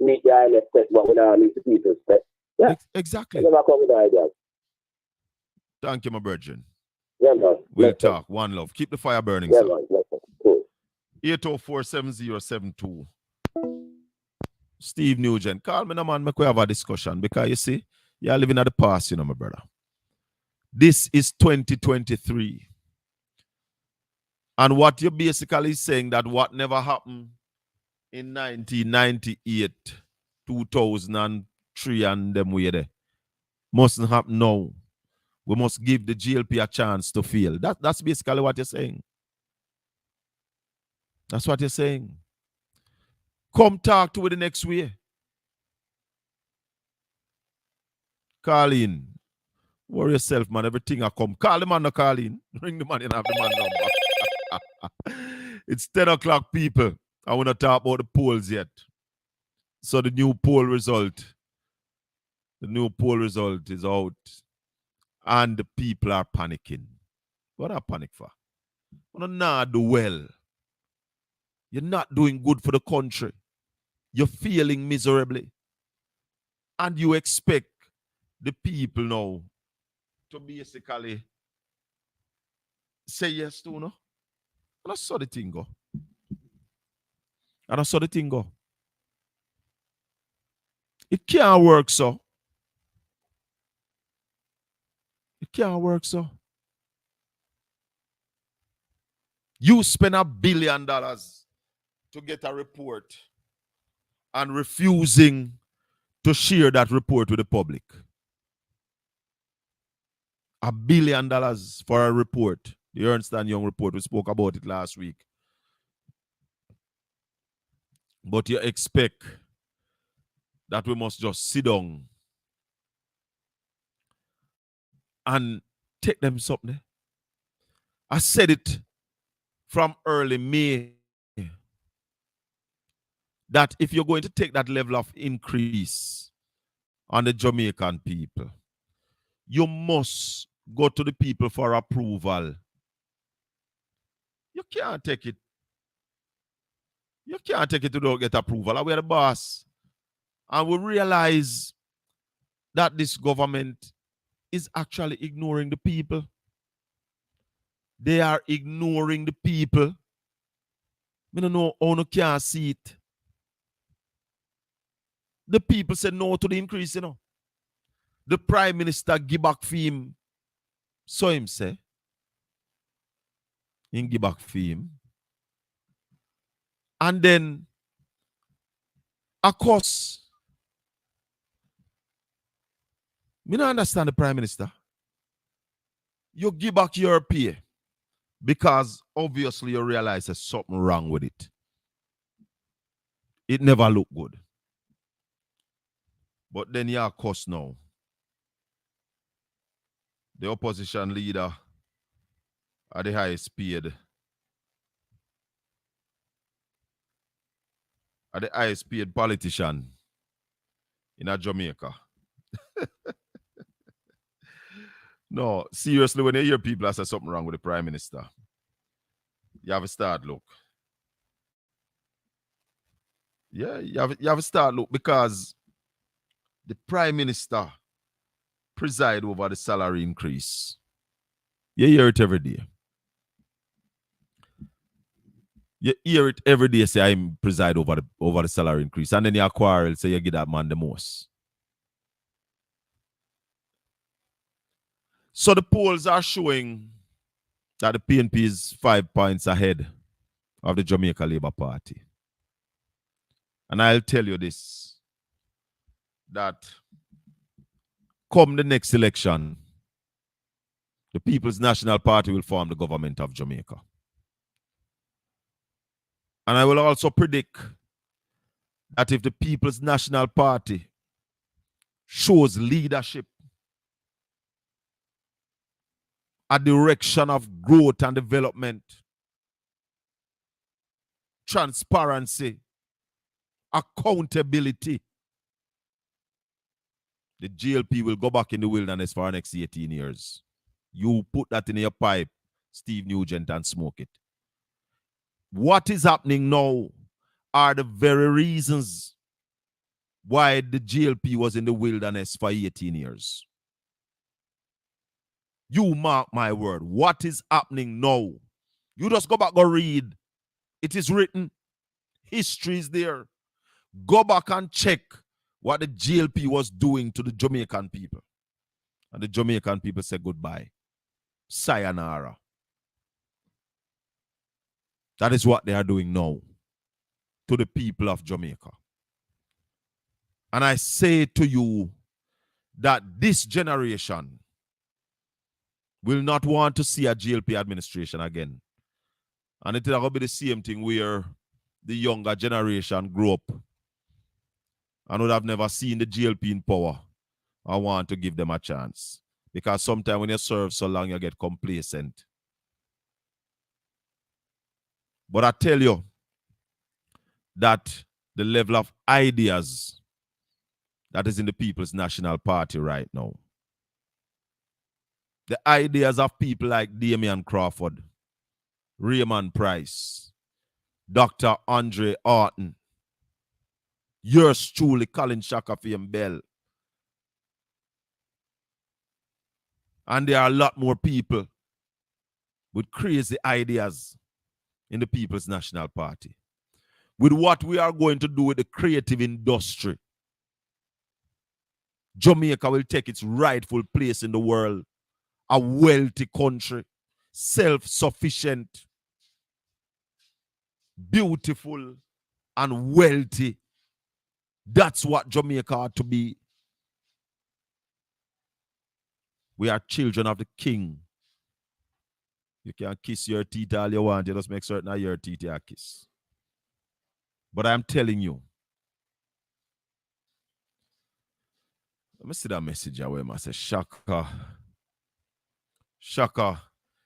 meet the IMF test, but we don't meet the people's test. Yeah. Exactly. They never come with no ideas. Thank you, my virgin. Yeah, man. We'll talk. One love. Keep the fire burning, yeah, sir. Man. Cool. 804-7072. Steve Nugent. Call me, no man, make we have a discussion. Because you see, you're living at the past, you know, my brother. This is 2023. And what you're basically saying that what never happened in 1998, 2003 and them way there mustn't happen now. We must give the GLP a chance to fail. That's basically what you're saying. That's what you're saying. Come talk to it the next way. Call in. Worry yourself, man. Everything I come. Call the man, no call in. Ring the man and have the man number. It's 10 o'clock, people. I want to talk about the polls yet. So the new poll result. The new poll result is out. And the people are panicking. What are panic for? You're not do well. You're not doing good for the country. You're failing miserably. And you expect the people now to basically say yes to, no? And I saw the thing go. It can't work, so. It can't work, so. You spend $1 billion to get a report and refusing to share that report with the public. $1 billion for a report. The Ernst & Young report. We spoke about it last week. But you expect that we must just sit down and take them something. I said it from early May that if you're going to take that level of increase on the Jamaican people, you must go to the people for approval. You can't take it. You can't take it to don't get approval. We're the boss. And we realize that this government is actually ignoring the people. They are ignoring the people. I don't know how you can't see it. The people said no to the increase, you know. The Prime Minister give back fame. So him say. He give back fame. And then, of course, me don't understand the Prime Minister. You give back your pay because obviously you realize there's something wrong with it. It never looked good. But then you are cuss now. The opposition leader are the highest paid. Are the highest paid politician in Jamaica. No, seriously, when you hear people say something wrong with the Prime Minister, you have to start look. Yeah, you have to start look because the Prime Minister preside over the salary increase. You hear it every day. You hear it every day say I preside over the salary increase. And then you quarrel, say you give that man the most. So the polls are showing that the PNP is 5 points ahead of the Jamaica Labour Party. And I'll tell you this, that come the next election, the People's National Party will form the government of Jamaica. And I will also predict that if the People's National Party shows leadership a direction of growth and development, transparency, accountability, the GLP will go back in the wilderness for the next 18 years. You put that in your pipe, Steve Nugent, and smoke it. What is happening now are the very reasons why the GLP was in the wilderness for 18 years. You mark my word. What is happening now? You just go back and read. It is written. History is there. Go back and check what the GLP was doing to the Jamaican people. And the Jamaican people said goodbye. Sayonara. That is what they are doing now to the people of Jamaica. And I say to you that this generation will not want to see a GLP administration again. And it is going to be the same thing where the younger generation grew up and would have never seen the GLP in power. I want to give them a chance. Because sometimes when you serve so long, you get complacent. But I tell you that the level of ideas that is in the People's National Party right now, the ideas of people like Damian Crawford, Raymond Price, Dr. Andre Orton, yours truly, Colin Shakafiem Bell. And there are a lot more people with crazy ideas in the People's National Party. With what we are going to do with the creative industry, Jamaica will take its rightful place in the world. A wealthy country, self-sufficient, beautiful, and wealthy. That's what Jamaica ought to be. We are children of the King. You can kiss your teeth all you want. You just make certain that your teeth are kiss. But I'm telling you. Let me see that message away. I say, Shaka. Shaka.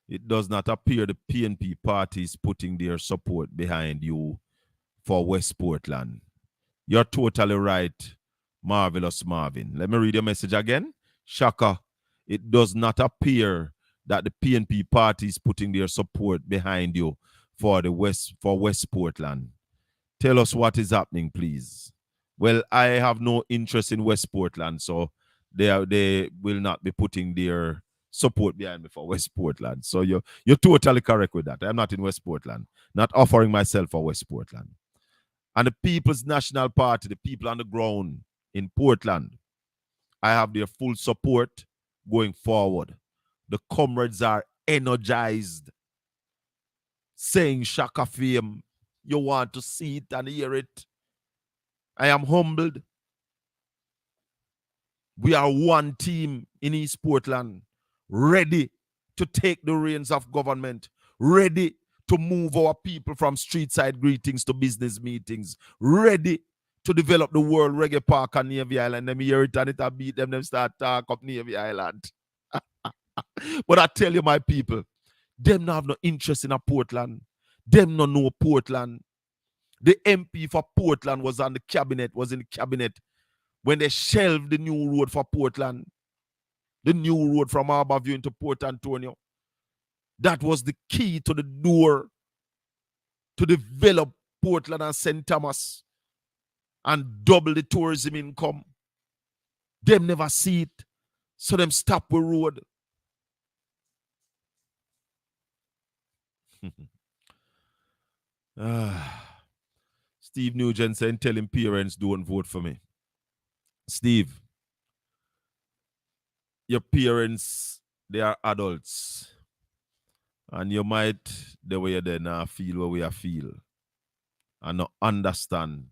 It does not appear the PNP party is putting their support behind you for West Portland. You're totally right, Marvelous Marvin. Let me read your message again. Shaka. It does not appear that the PNP party is putting their support behind you for West Portland. Tell us what is happening, please. Well, I have no interest in West Portland, so they will not be putting their support behind me for West Portland. So you're totally correct with that. I'm not in West Portland, not offering myself for West Portland. And the People's National Party, the people on the ground in Portland, I have their full support going forward. The comrades are energized, saying Shaka Fame. You want to see it and hear it. I am humbled. We are one team in East Portland, ready to take the reins of government, ready to move our people from street side greetings to business meetings, ready to develop the World Reggae Park on Navy Island. Them hear it and it beat them start talk up Navy Island. But I tell you, my people, them not have no interest in a Portland. Them no know Portland. The MP for Portland was in the cabinet when they shelved the new road for Portland. The new road from Harbourview into Port Antonio. That was the key to the door to develop Portland and St. Thomas and double the tourism income. Them never see it, so them stop the road. Steve Nugent saying, telling parents don't vote for me. Steve, your parents, they are adults. And you might, the way they now feel what we are feel. And not understand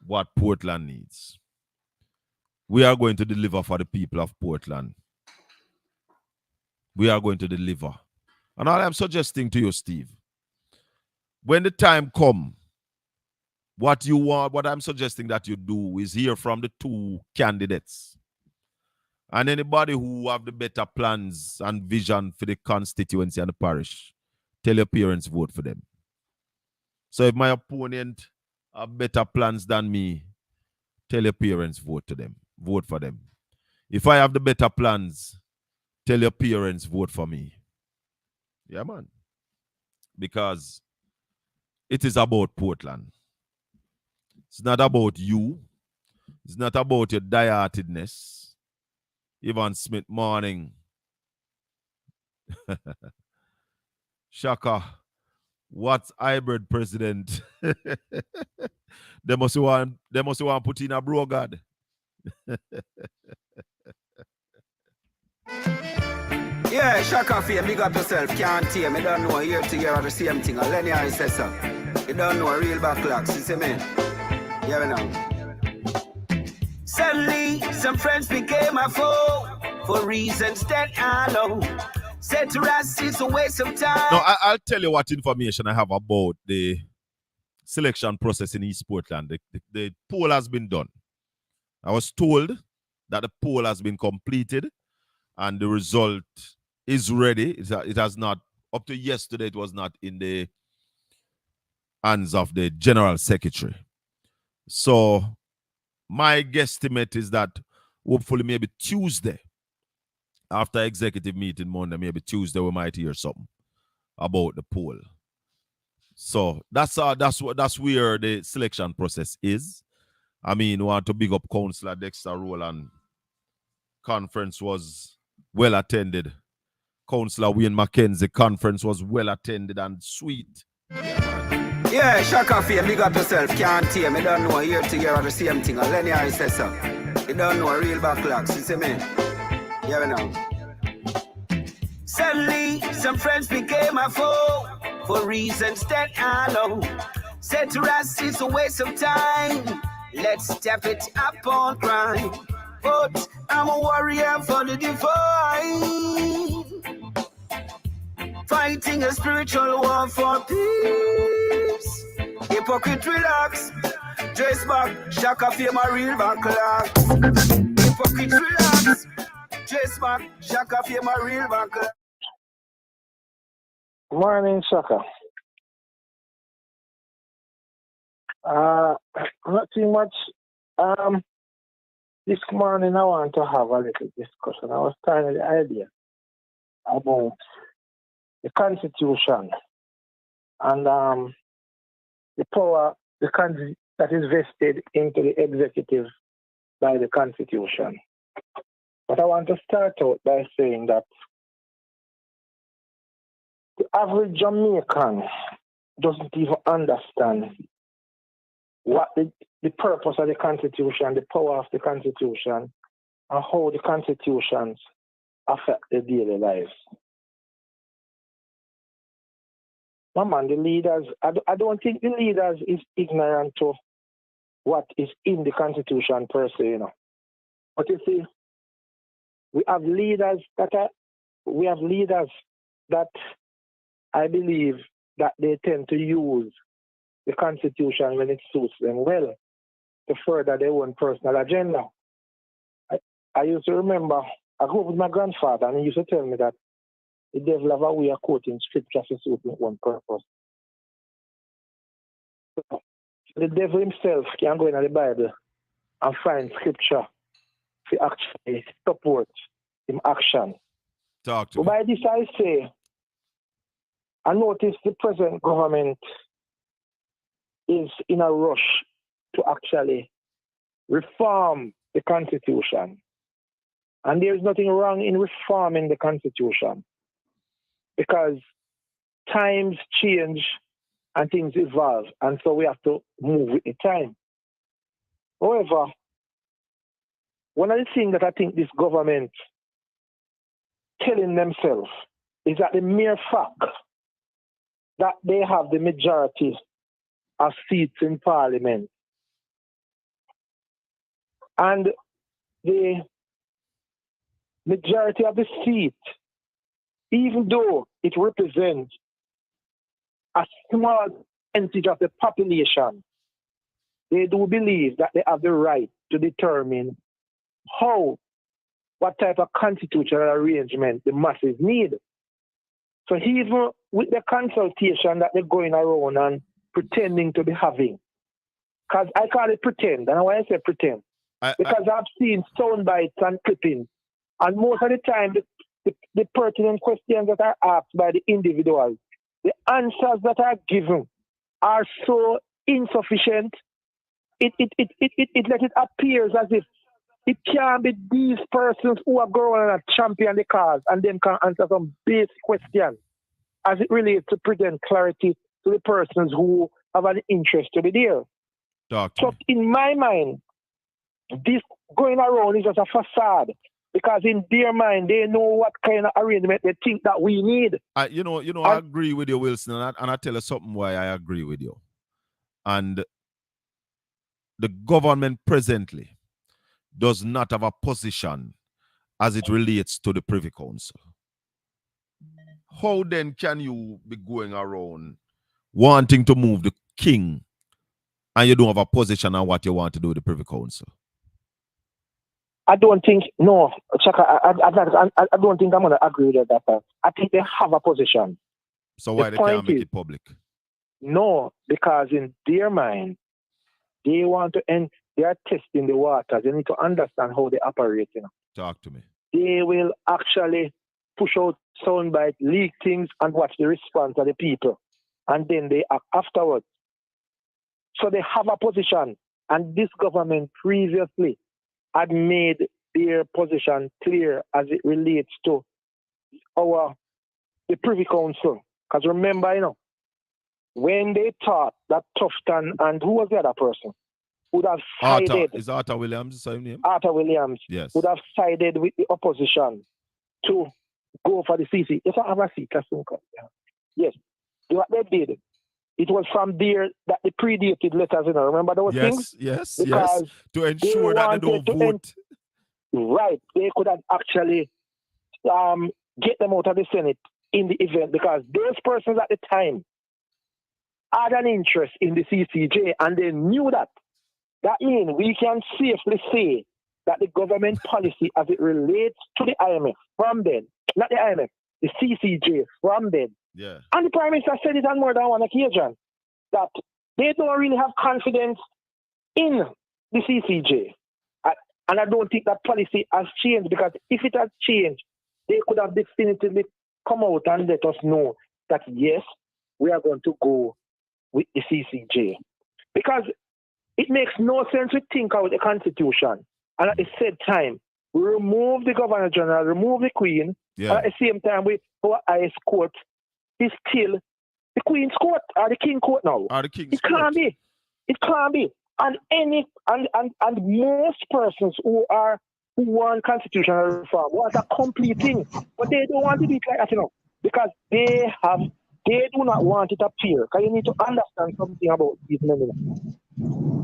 what Portland needs. We are going to deliver for the people of Portland. We are going to deliver. And all I'm suggesting to you, Steve, when the time comes, what you want, what I'm suggesting that you do is hear from the two candidates And anybody who have the better plans and vision for the constituency and the parish, tell your parents vote for them. So if my opponent have better plans than me, tell your parents vote for them. If I have the better plans, tell your parents vote for me. Yeah, man. Because it is about Portland. It's not about you. It's not about your die-heartedness. Ivan Smith morning. Shaka, what's hybrid president? they must want to put in a bro god. Yeah, Shaka for you, big up yourself, can't hear me, don't know year to year are the same thing. And Lenny I says so. You don't know a real backlocks, you see me? Yeah, we know. Suddenly, some friends became a foe for reasons that I know. Said to us, it's a waste of time. No, I'll tell you what information I have about the selection process in East Portland. The poll has been done. I was told that the poll has been completed and the result is ready. It has not, up to yesterday, it was not in the hands of the General Secretary. So my guesstimate is that hopefully maybe Tuesday, after executive meeting Monday, maybe Tuesday, we might hear something about the poll. So that's where the selection process is. I mean, want to big up Councillor Dexter Rowland. Conference was well attended. Councillor Wayne Mackenzie conference was well attended and sweet. Yeah, Shaka for you, big up yourself, can't hear me, don't know year to year are the same thing. And Lenny I says so. You don't know a real backlocks, you see me? Yeah, we know. Suddenly, some friends became a foe for reasons that I know. Said to us, it's a waste of time. Let's step it up on crime. But I'm a warrior for the divine. Fighting a spiritual war for peace. Hypocrite relax. Dress back, Shaka for my real backlocks. Hypocrite relax. Dress back, Shaka for my real backlocks. Morning, Shaka. Not too much. This morning I want to have a little discussion. I was trying the idea about the Constitution and the power that is vested into the executive by the Constitution. But I want to start out by saying that the average Jamaican doesn't even understand what the purpose of the Constitution, the power of the Constitution, and how the constitutions affect their daily lives. My man, the leaders, I don't think the leaders is ignorant to what is in the Constitution per se, you know. But you see, we have leaders that I believe that they tend to use the Constitution when it suits them well to further their own personal agenda. I used to remember, I grew up with my grandfather and he used to tell me that the devil have a way of quoting scripture to suit his own purpose. So the devil himself can go into the Bible and find scripture to actually support his action. Talk to So by this I say, I notice the present government is in a rush to actually reform the Constitution. And there's nothing wrong in reforming the Constitution because times change and things evolve, and so we have to move with the time. However, one of the things that I think this government telling themselves is that the mere fact that they have the majority of seats in Parliament and the majority of the seat, even though it represents a small percentage of the population, they do believe that they have the right to determine how what type of constitutional arrangement the masses need. So even with the consultation that they're going around and pretending to be having, because I call it pretend, and why I say pretend, because I've seen sound bites and clippings, and most of the time the pertinent questions that are asked by the individuals, the answers that are given are so insufficient. It let it appears as if it can't be these persons who are going and champion the cause and then can answer some basic questions as it relates to present clarity to the persons who have an interest to be there. So in my mind, this going around is just a facade, because in their mind they know what kind of arrangement they think that we need. I agree with you, Wilson, and I tell you something why I agree with you. And the government presently does not have a position as it relates to the Privy Council. How then can you be going around wanting to move the king and you don't have a position on what you want to do with the Privy Council? I don't think, no, Chaka, I don't think I'm going to agree with that. I think they have a position. So why they can't make it public? No, because in their mind, they want to end, they are testing the waters. They need to understand how they operate. Talk to me. They will actually push out soundbite, leak things, and watch the response of the people. And then they act afterwards. So they have a position. And this government previously had made their position clear as it relates to the Privy Council. Because remember, when they thought that Tufton and who was the other person would have sided. Is Arthur Williams the same name? Arthur Williams, yes, would have sided with the opposition to go for the CC. Yes, I have a seat. Yes, what they did, it was from there that the predated letters, remember those things? Yes. To ensure that they don't vote. Right. They could have actually get them out of the Senate in the event, because those persons at the time had an interest in the CCJ and they knew that. That means we can safely say that the government policy as it relates to the IMF from then, not the IMF, the CCJ from then. Yeah. And the Prime Minister said it on more than one occasion, that they don't really have confidence in the CCJ. And I don't think that policy has changed, because if it has changed, they could have definitively come out and let us know that, yes, we are going to go with the CCJ. Because it makes no sense to think out the Constitution. And at the same time, we remove the Governor General, remove the Queen, and at the same time, our highest court is still the Queen's court or the King court now. It can't be. It can't be. And most persons who want constitutional reform want a complete thing, but they don't want to do it like that, because they do not want it up here. Because you need to understand something about these men.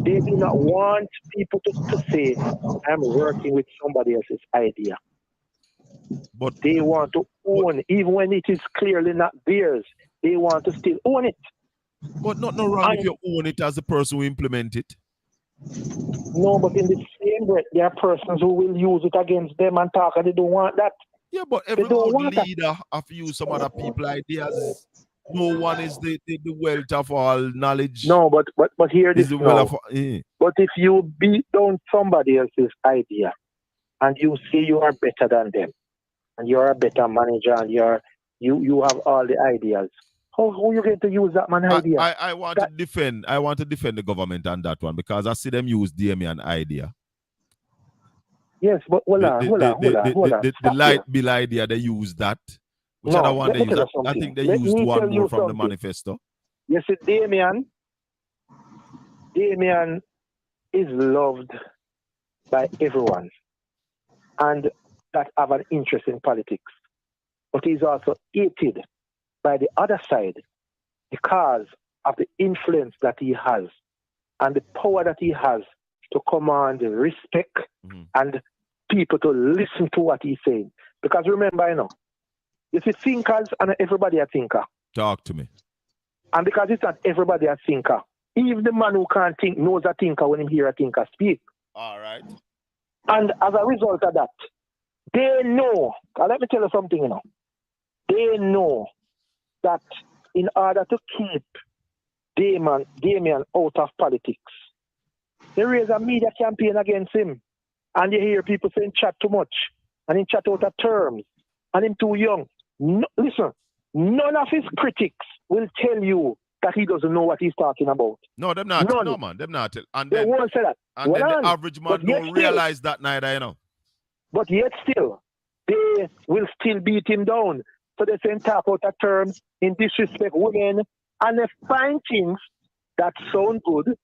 They do not want people to say, I'm working with somebody else's idea. But they want to own, even when it is clearly not theirs, they want to still own it. But not wrong if you own it as the person who implement it. No, but in the same breath, there are persons who will use it against them and talk, and they don't want that. Yeah, but every good leader have used some other people's ideas. No one is the wealth of all knowledge. No, but here this now. But if you beat down somebody else's idea and you say you are better than them, and you're a better manager, and you have all the ideas, how are you going to use that man idea? I want to defend the government on that one, because I see them use Damien idea. Yes, but hold on. The light bill idea, they use that. Which other one they use? I think they used one more from the manifesto. You see, Damien is loved by everyone and that have an interest in politics. But he's also hated by the other side because of the influence that he has and the power that he has to command respect and people to listen to what he's saying. Because remember, you see, thinkers and everybody a thinker. Talk to me. And because it's not everybody a thinker, even the man who can't think knows a thinker when he hears a thinker speak. All right. And as a result of that, They know, let me tell you something, you know. They know that in order to keep Damien out of politics, they raise a media campaign against him. And you hear people saying chat too much, and he chat out of terms, and him too young. No, listen, none of his critics will tell you that he doesn't know what he's talking about. No, them not. None. No, man, them not. And they then, won't say that. And well, then the average man don't realize that neither, you know. But yet still, they will still beat him down. So they say talk out of terms, in disrespect women, and they find things that sound good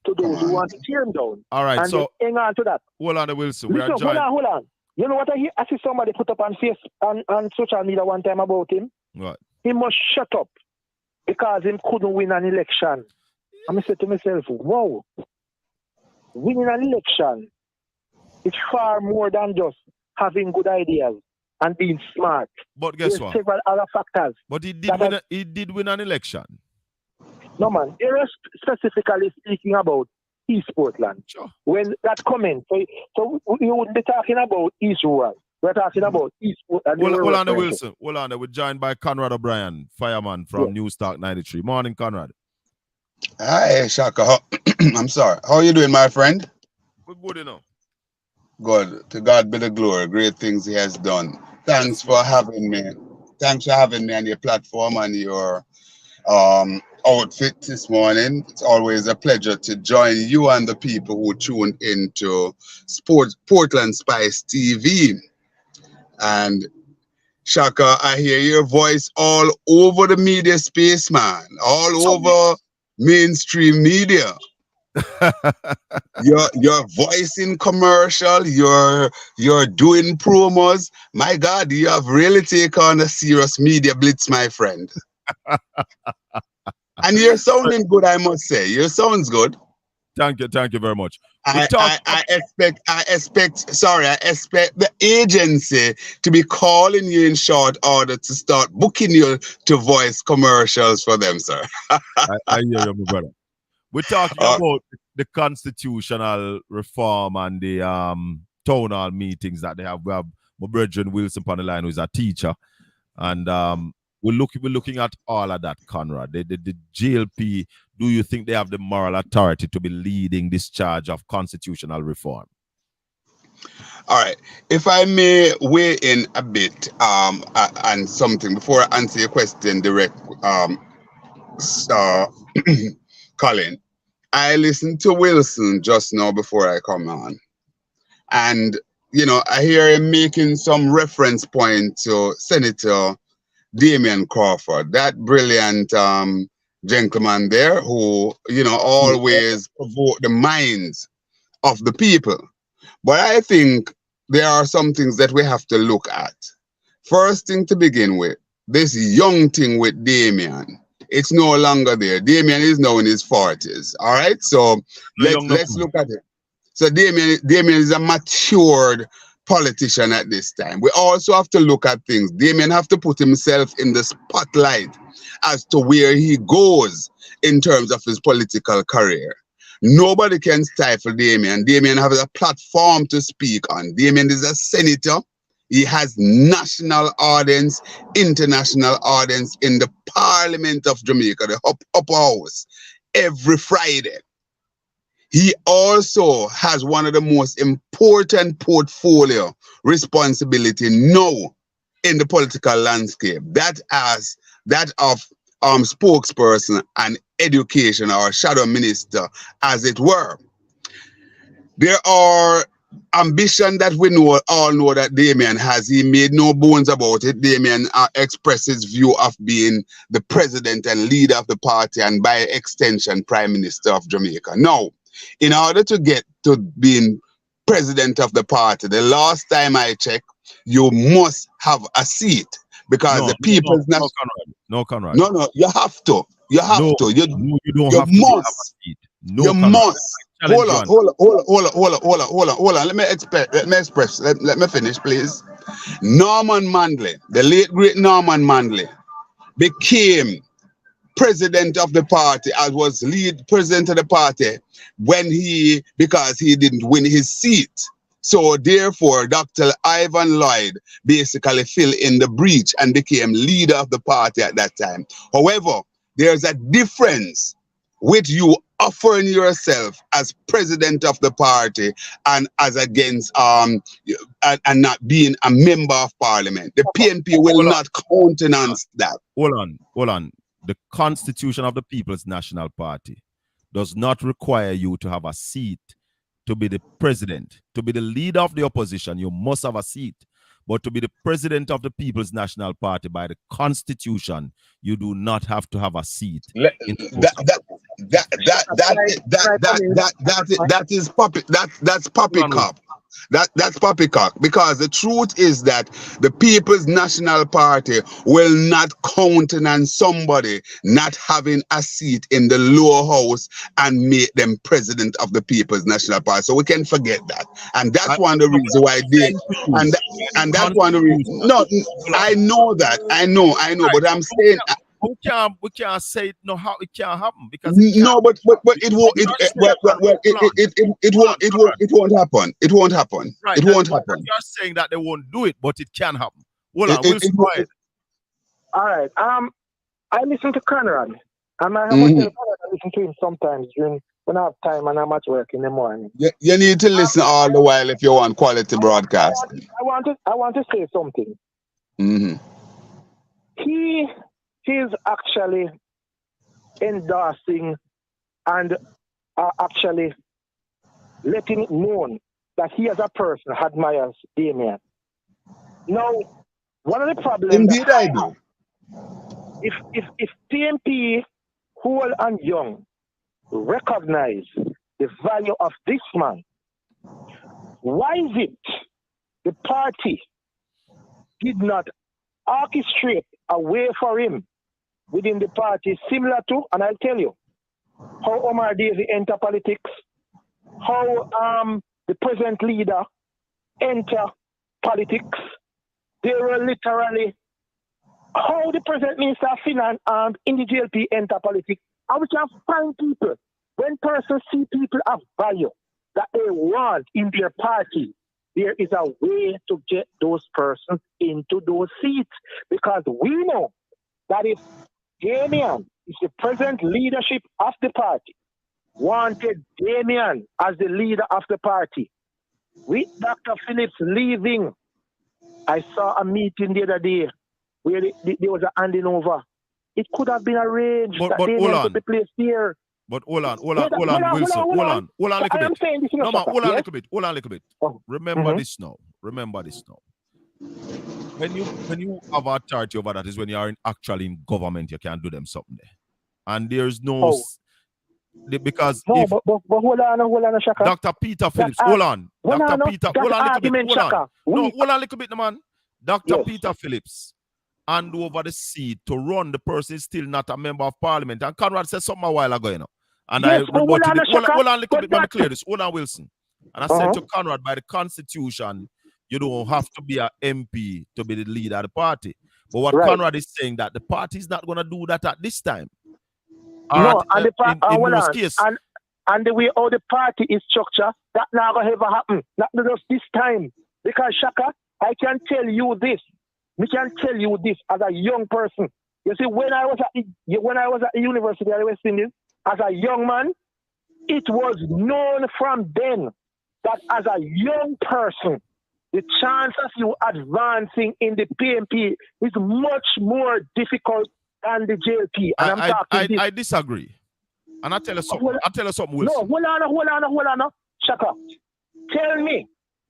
to those who want to tear him down. All right, and so hang on to that. Hold on, Wilson. Listen, hold on. You know what I see somebody put up on social media one time about him? What? He must shut up because he couldn't win an election. And I said to myself, wow, winning an election is far more than just having good ideas and being smart. But guess There's what? several other factors. But he did win an election. No, man. They were specifically speaking about East Portland. Sure. When that comment, so we wouldn't be talking about East Rural. We're talking about East Portland. Hold on, Wilson. Hold on. We're joined by Conrad O'Brien, fireman from Newstalk 93. Morning, Conrad. Hi, Shaka. I'm sorry. How are you doing, my friend? We're good, you know. Good. To God be the glory. Great things he has done. Thanks for having me. Thanks for having me on your platform and your outfit this morning. It's always a pleasure to join you and the people who tuned into Portland Spice TV. And Shaka, I hear your voice all over the media space, man. All over mainstream media. your voice in commercial, you're doing promos. My God, you have really taken on a serious media blitz, my friend. And you're sounding good, I must say. Your sounds good. Thank you very much. I expect the agency to be calling you in short order to start booking you to voice commercials for them, sir. I hear you, my brother. We're talking about the constitutional reform and the town hall meetings that they have. We have my brethren Wilson on the line, who is a teacher, and we're looking at all of that, Conrad. The GLP, do you think they have the moral authority to be leading this charge of constitutional reform? All right. If I may weigh in a bit on something before I answer your question direct, Colin, I listened to Wilson just now before I come on. And, you know, I hear him making some reference point to Senator Damien Crawford, that brilliant gentleman there who, you know, always provoke the minds of the people. But I think there are some things that we have to look at. First thing to begin with, this young thing with Damien, it's no longer there. Damien is now in his 40s. All right, so let's look at it. So Damien is a matured politician at this time. We also have to look at things. Damien have to put himself in the spotlight as to where he goes in terms of his political career. Nobody can stifle Damien. Damien has a platform to speak on. Damien is a senator. He has national audience, international audience in the Parliament of Jamaica, the upper house, every Friday. He also has one of the most important portfolio responsibility now in the political landscape. That of spokesperson and education, or shadow minister, as it were. There are ambition that we all know that Damien has. He made no bones about it. Damien expressed his view of being the president and leader of the party, and by extension, Prime Minister of Jamaica. Now, in order to get to being president of the party, the last time I checked, you must have a seat, because the people's not. No, Conrad. No, you have to. You have to. You don't have must. To have a seat. No, you Conrad. must. Hold on. Let me finish, please. Norman Mandley, the late great Norman Mandley, became president of the party, as was lead president of the party because he didn't win his seat. So therefore, Dr. Ivan Lloyd basically filled in the breach and became leader of the party at that time. However, there's a difference with you offering yourself as president of the party and as against and not being a member of parliament. The PNP will not countenance that. Hold on. The Constitution of the People's National Party does not require you to have a seat to be the president. To be the leader of the opposition, you must have a seat. But to be the president of the People's National Party by the Constitution, you do not have to have a seat. That's poppycock. That's poppycock, because the truth is that the People's National Party will not countenance somebody not having a seat in the lower house and make them president of the People's National Party. So we can forget that, and that's one of the reasons why they and that's one of the reasons. No, I know that, I know, but I'm saying. We can't say it. No, how it can't happen, because no, but it won't. It won't happen. It won't happen. Right, it won't happen. You're saying that they won't do it, but it can happen. Hold on, we'll try it. All right. I listen to Conrad. I listen to him sometimes when I have time and I'm at work in the morning. You need to listen all the while if you want quality broadcast. I want to say something. Mm-hmm. He is actually endorsing and actually letting it known that he as a person admires Damien. Now, one of the problems... Indeed I do. If PNP, Hall and Young, recognize the value of this man, why is it the party did not orchestrate a way for him within the party similar to, and I'll tell you, how Omar Davey enter politics, how the present leader enter politics. They were literally how the present minister of finance in the GLP enter politics. And we can find people, when persons see people of value that they want in their party, there is a way to get those persons into those seats. Because we know that if Damien is the present leadership of the party, wanted Damien as the leader of the party, with Dr. Phillips leaving, I saw a meeting the other day where there was a handing over. It could have been arranged that Damien could be placed here. But hold on, Wilson. Hold on a little bit. No, man, hold on a little bit. Oh. Remember this now. When you have authority over that is when you are actually in government, you can do them something there. And there's no... Because but hold on, Shaka. Dr. Peter Phillips, hold on. Dr. Peter, hold on a little bit. Hold on a little bit, man. Dr. Peter Phillips hand over the seat to run. The person is still not a member of parliament. And Conrad said something a while ago, you know. And I rebutted it. Hold on a little bit, let me clear this. Hold on, Wilson. And I said to Conrad, by the Constitution, you don't have to be an MP to be the leader of the party. But what Conrad is saying, that the party is not going to do that at this time. No, and the way how the party is structured, that not going to ever happen. Not just this time. Because, Shaka, I can tell you this. We can tell you this as a young person. You see, when I was at the University of the West Indies, as a young man, it was known from then that as a young person, the chance of you advancing in the PNP is much more difficult than the JLP. And I disagree. And I tell you something, Wilson. No, hold on. Shaka. Tell me,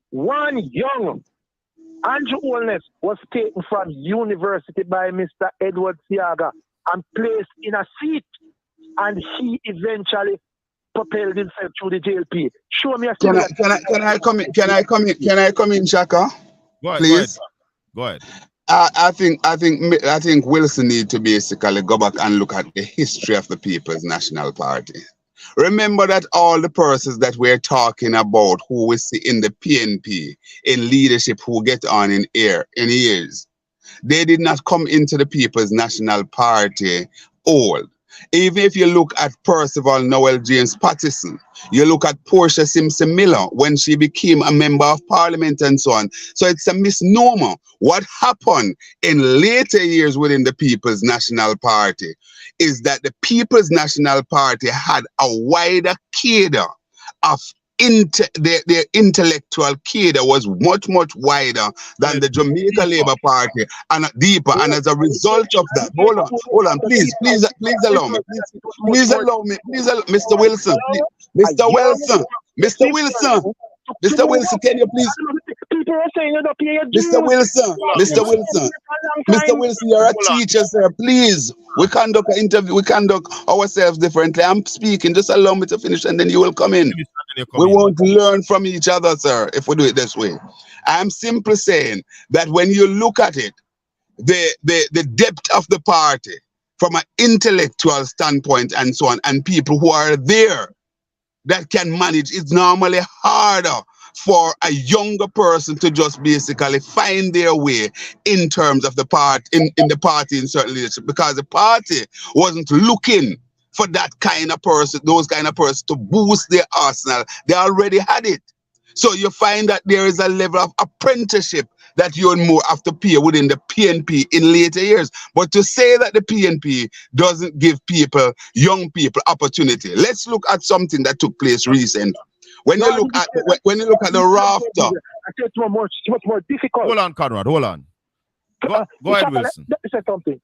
one young Andrew Holness was taken from university by Mr. Edward Siaga and placed in a seat, and he eventually propelled himself through the JLP. Show me a seat. Can I come in, Shaka? Go ahead, please. Go ahead. I think Wilson need to basically go back and look at the history of the People's National Party. Remember that all the persons that we're talking about who we see in the PNP, in leadership, who get on in years, they did not come into the People's National Party old. Even if you look at Percival Noel James Patterson, you look at Portia Simpson Miller when she became a member of parliament and so on. So it's a misnomer. What happened in later years within the People's National Party is that the People's National Party had a wider cadre of their intellectual cadre was much wider than the Jamaica Labour Party and deeper, and as a result of that, hold on, please allow me, please allow me, Mr. Wilson, Mr. Wilson, can you please? People are saying it up here. Mr. Wilson, you're a teacher, sir. Please, we conduct an interview. We conduct ourselves differently. I'm speaking. Just allow me to finish, and then you will come in. We won't learn from each other, sir, if we do it this way. I'm simply saying that when you look at it, the depth of the party from an intellectual standpoint and so on, and people who are there that can manage, it's normally harder for a younger person to just basically find their way in terms of the part in the party in certain leadership, because the party wasn't looking for that kind of person, those kind of persons to boost their arsenal. They already had it. So you find that there is a level of apprenticeship that you and more have to pay within the PNP in later years. But to say that the PNP doesn't give people, young people, opportunity, let's look at something that took place recently. When you look at the rafter, it's much more difficult. Hold on, Conrad. Hold on. Go ahead, Wilson. Let me say something.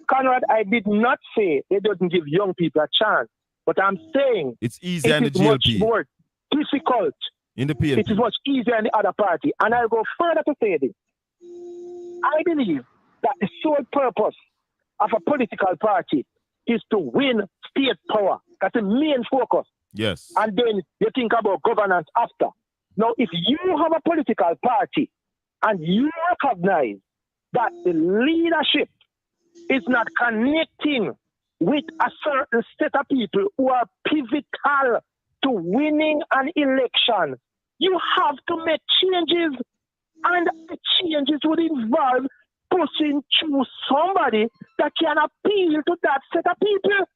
Conrad, I did not say they don't give young people a chance, but I'm saying it's easier in the GLP. Much more difficult in the PNP. It is much easier in the other party, and I'll go further to say this. I believe that the sole purpose of a political party is to win state power. That's the main focus. Yes. And then you think about governance after. Now, if you have a political party and you recognize that the leadership is not connecting with a certain set of people who are pivotal to winning an election, you have to make changes. And the changes would involve pushing through somebody that can appeal to that set of people.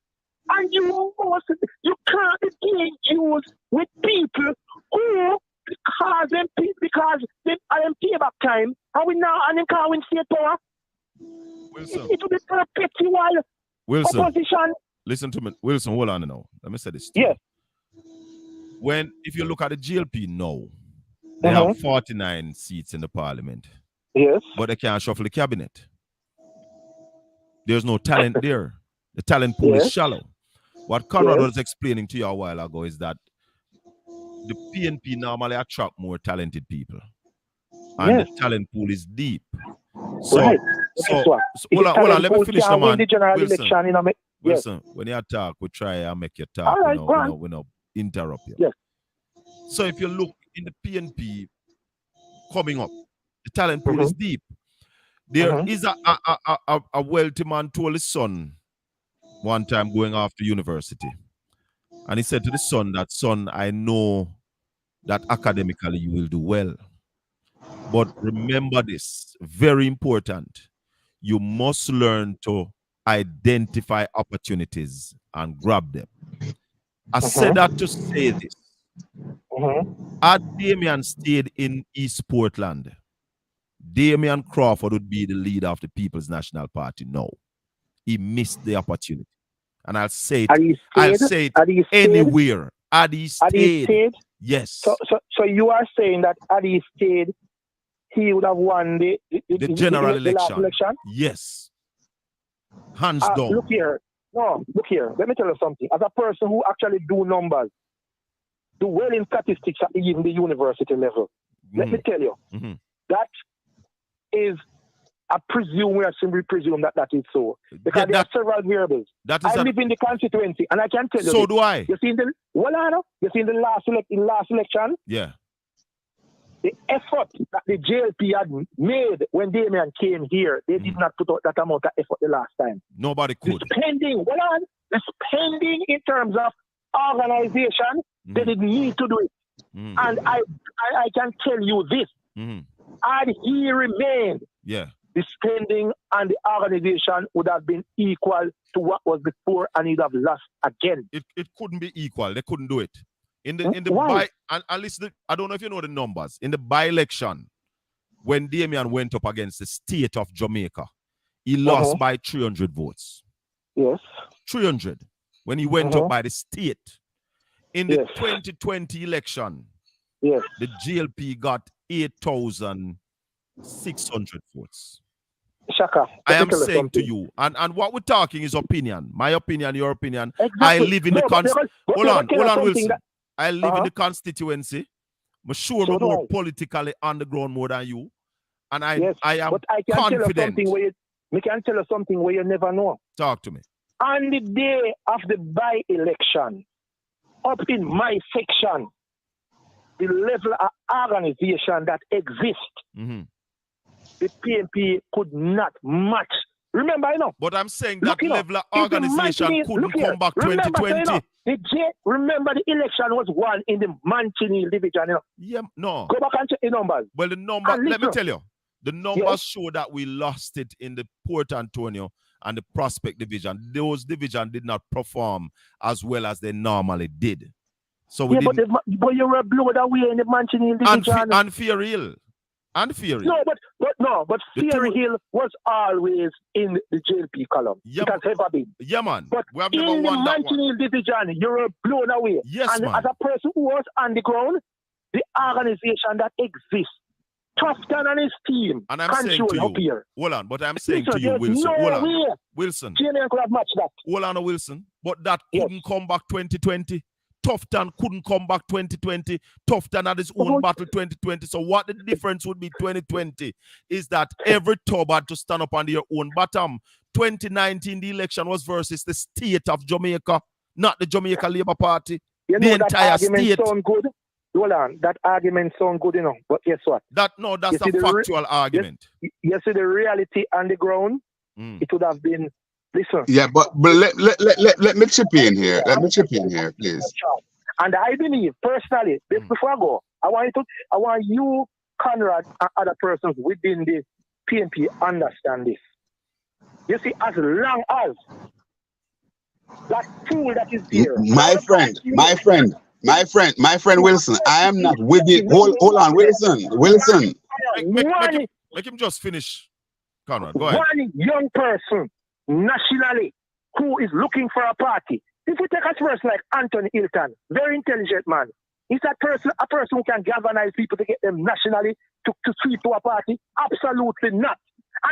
And you can't be used with people who, because they are in payback time, and we now and they can't win state power. Wilson. It will be perpetual opposition. Listen to me. Wilson, hold on now. Let me say this. Yes. If you look at the GLP now, they have 49 seats in the parliament. Yes. But they can't shuffle the cabinet. There's no talent there. The talent pool is shallow. What Conrad was explaining to you a while ago is that the PNP normally attract more talented people. And the talent pool is deep. So, hold on, let me finish the man. Wilson, when you talk, we try and make you talk. All right, we don't interrupt you. Yes. So if you look in the PNP coming up, the talent pool is deep. There is a wealthy man told his son one time going off to university. And he said to the son that, son, I know that academically you will do well. But remember this, very important. You must learn to identify opportunities and grab them. I said that to say this. Had Damian stayed in East Portland, Damian Crawford would be the leader of the People's National Party now. He missed the opportunity. And I'll say it anywhere. Had he stayed? Yes. So you are saying that had he stayed, he would have won the general election? Yes. Hands down. Look here. Let me tell you something. As a person who actually do numbers, do well in statistics at even the university level, let me tell you, that is, I presume, we presume that is so. Because there are several variables. I live in the constituency, and I can tell you. So do I. You see in the last election? Yeah. The effort that the JLP had made when Damian came here, they did not put out that amount of effort the last time. Nobody could. The spending in terms of organization, they didn't need to do it. And I can tell you this. Had he remained, the spending and the organization would have been equal to what was before, and you'd have lost again. It couldn't be equal. They couldn't do it. In the Why? and listen, I don't know if you know the numbers. In the by-election, when Damian went up against the state of Jamaica, he lost by 300 votes. Yes. 300 when he went up by the state. In the 2020 election, yes, the GLP got 8,600 votes. Shaka, I am saying to you, and what we're talking is opinion. My opinion, your opinion. Exactly. I live in the hold on, Wilson. I live in the constituency. I'm sure I'm more politically on the ground more than you. And I am but I can confident. Tell you we can tell you something where you never know. Talk to me. On the day of the by-election, up in my section, the level of organization that exists, the PNP could not match. Remember, you know. But I'm saying that level of organization couldn't come back 2020. Remember, the election was won in the Mancini division. You know? Yeah, no. Go back and check the numbers. Well, the numbers, let me tell you, the numbers show that we lost it in the Port Antonio and the Prospect division. Those divisions did not perform as well as they normally did. So we didn't. But you were blown away in the Mancini division. And Fear Hill. And Fear Hill. No, but Fear Hill was always in the JLP column. Yeah, it has ever been. Yeah, man. But we have in never the won that Mancini one. division, you were blown away. Yes, and man. as a person who was on the ground, the organization that exists, Tufton and his team, and I'm saying to you, hold on, but I'm saying to you, Wilson, hold on, Wilson, could have matched that. Hold on, Wilson, but that couldn't come back 2020. Tufton couldn't come back 2020. Tufton had his own battle 2020. So what the difference would be 2020 is that every tub had to stand up on their own bottom. 2019, the election was versus the state of Jamaica, not the Jamaica Labour Party. You know, the entire state. Sound good. Hold on, that argument sound good enough, but guess what? That's a factual argument. You see the reality on the ground, it would have been, listen. Yeah, but let me chip in here. Let me chip in here, please. And I believe, personally, before I go, I want you, Conrad, and other persons within the PNP understand this. You see, as long as that tool that is there. My friend Wilson, I am not with it. Hold on, Wilson. Make him just finish. Conrad, go ahead. One young person nationally who is looking for a party. If we take a person like Anthony Hilton, very intelligent man, is a person who can galvanize people to get them nationally to sweep to a party? Absolutely not.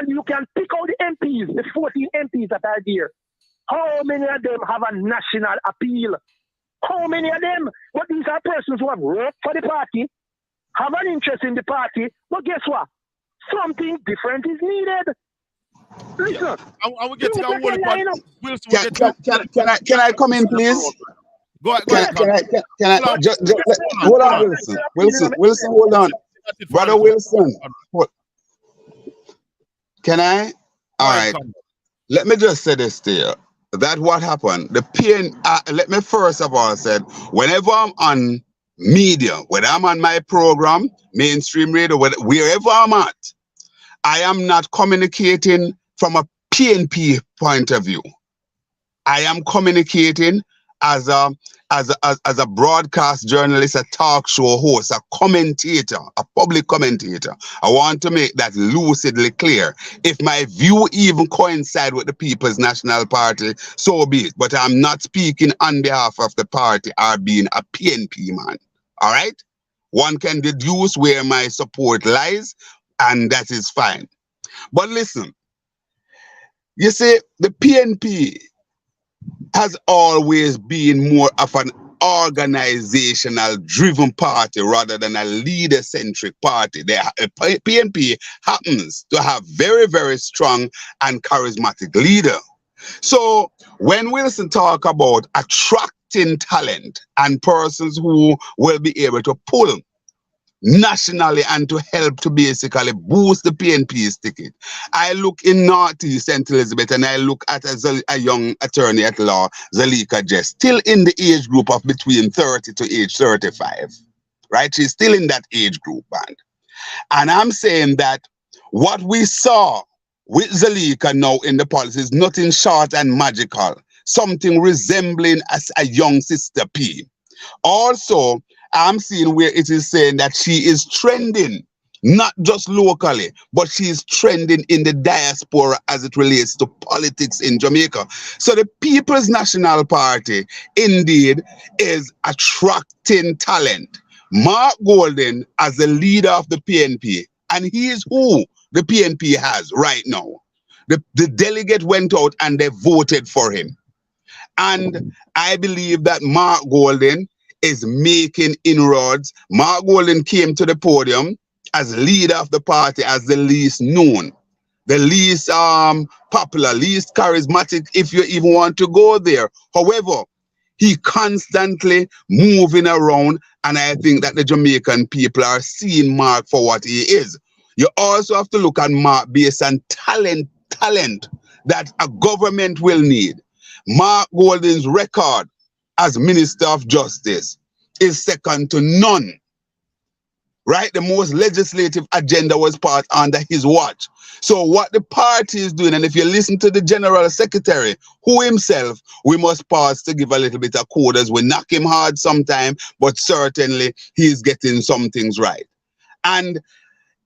And you can pick out the MPs, the 14 MPs that are there. How many of them have a national appeal? How many of them? But these are persons who have worked for the party, have an interest in the party, but guess what? Something different is needed. Listen. I will get to that one part. Can I come in, please? Go ahead. Can I just hold on, Wilson, hold on. Brother Wilson. Can I? All right. Let me just say this to you. That what happened. Let me first of all say, whenever I'm on media, whether I'm on my program, mainstream radio, wherever I'm at, I am not communicating from a PNP point of view. I am communicating as a broadcast journalist, a talk show host, a commentator, a public commentator. I want to make that lucidly clear. If my view even coincide with the People's National Party, so be it. But I'm not speaking on behalf of the party or being a PNP man. All right? One can deduce where my support lies, and that is fine. But listen, you see, the PNP has always been more of an organizational driven party rather than a leader-centric party. The PNP happens to have very, very strong and charismatic leader. So when Wilson talk about attracting talent and persons who will be able to pull nationally and to help to basically boost the PNP's ticket, I look in Northeast St. Elizabeth and I look at a young attorney at law, Zalika Jess, still in the age group of between 30 to age 35, right? She's still in that age group band. And I'm saying that what we saw with Zalika now in the policy is nothing short and magical, something resembling as a young Sister P. Also, I'm seeing where it is saying that she is trending, not just locally, but she is trending in the diaspora as it relates to politics in Jamaica. So the People's National Party indeed is attracting talent. Mark Golden as the leader of the PNP, and he is who the PNP has right now. The delegate went out and they voted for him. And I believe that Mark Golden is making inroads. Mark Golden came to the podium as leader of the party as the least known, the least popular, least charismatic, if you even want to go there. However, he constantly moving around, and I think that the Jamaican people are seeing Mark for what he is. You also have to look at Mark based on talent that a government will need. Mark Golden's record as Minister of Justice is second to none. Right? The most legislative agenda was passed under his watch. So what the party is doing, and if you listen to the General Secretary, who himself, we must pause to give a little bit of kudos. We knock him hard sometime, but certainly he's getting some things right. And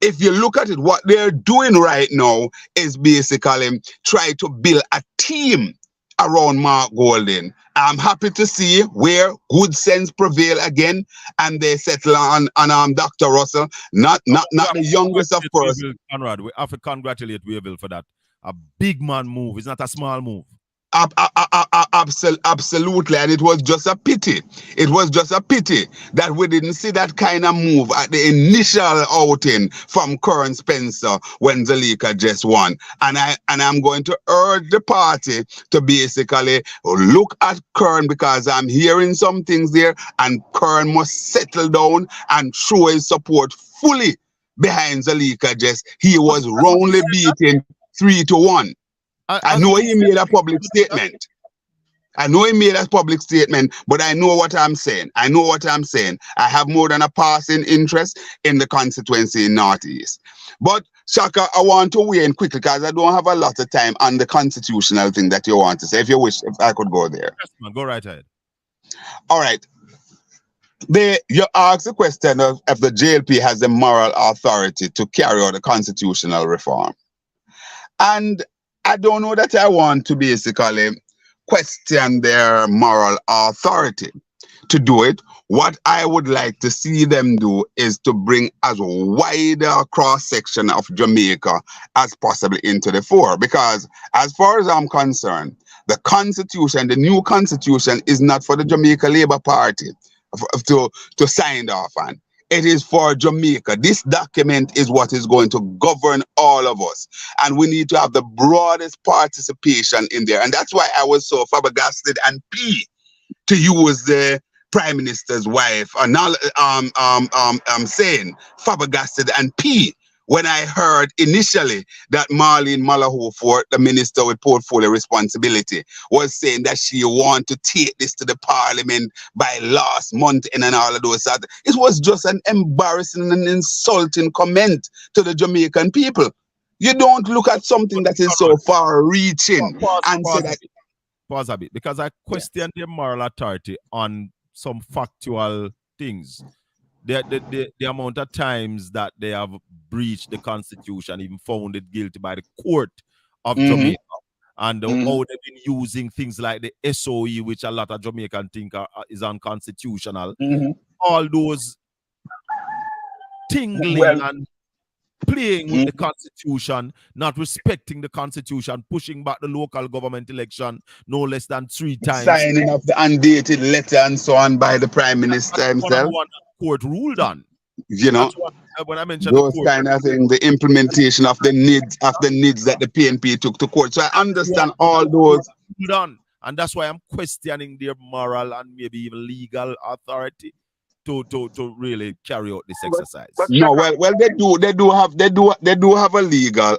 if you look at it, what they're doing right now is basically try to build a team around Mark Golden. I'm happy to see where good sense prevail again, and they settle on Dr. Russell, not the youngest of course. Conrad, we have to congratulate Wavell for that. A big man move. It's not a small move. Absolutely, and it was just a pity. It was just a pity that we didn't see that kind of move at the initial outing from Curran Spencer when Zalika just won. And I'm going to urge the party to basically look at Curran, because I'm hearing some things there, and Curran must settle down and show his support fully behind Zalika. Just he was roundly beaten 3-1. I know he made a public statement. But I know what I'm saying. I have more than a passing interest in the constituency in Northeast. But Shaka, I want to weigh in quickly because I don't have a lot of time on the constitutional thing that you want to say. If you wish, if I could go there. Yes, man, go right ahead. All right. You asked the question of if the JLP has the moral authority to carry out the constitutional reform. And I don't know that I want to basically question their moral authority to do it. What I would like to see them do is to bring as wide a cross-section of Jamaica as possible into the fore. Because as far as I'm concerned, the constitution, the new constitution, is not for the Jamaica Labour Party to sign off on. It is for Jamaica. This document is what is going to govern all of us. And we need to have the broadest participation in there. And that's why I was so flabbergasted and to use the Prime Minister's wife. I'm saying flabbergasted and when I heard initially that Marlene Malahou, the minister with portfolio responsibility, was saying that she wanted to take this to the parliament by last month and all of those. It was just an embarrassing and insulting comment to the Jamaican people. You don't look at something that is so far-reaching and say that. Pause a bit, because I question their moral authority on some factual things. The amount of times that they have breached the Constitution, even found it guilty by the court of Jamaica, and how they've been using things like the SOE, which a lot of Jamaicans think is unconstitutional. All those tingling and playing with the Constitution, not respecting the Constitution, pushing back the local government election no less than 3 times. Signing of the undated letter and so on by the Prime Minister himself. Court ruled on. You know, when I mentioned those kind of things, the implementation of the needs that the PNP took to court. So I understand all those. Done. And that's why I'm questioning their moral and maybe even legal authority to really carry out this exercise. No, well, they do have a legal.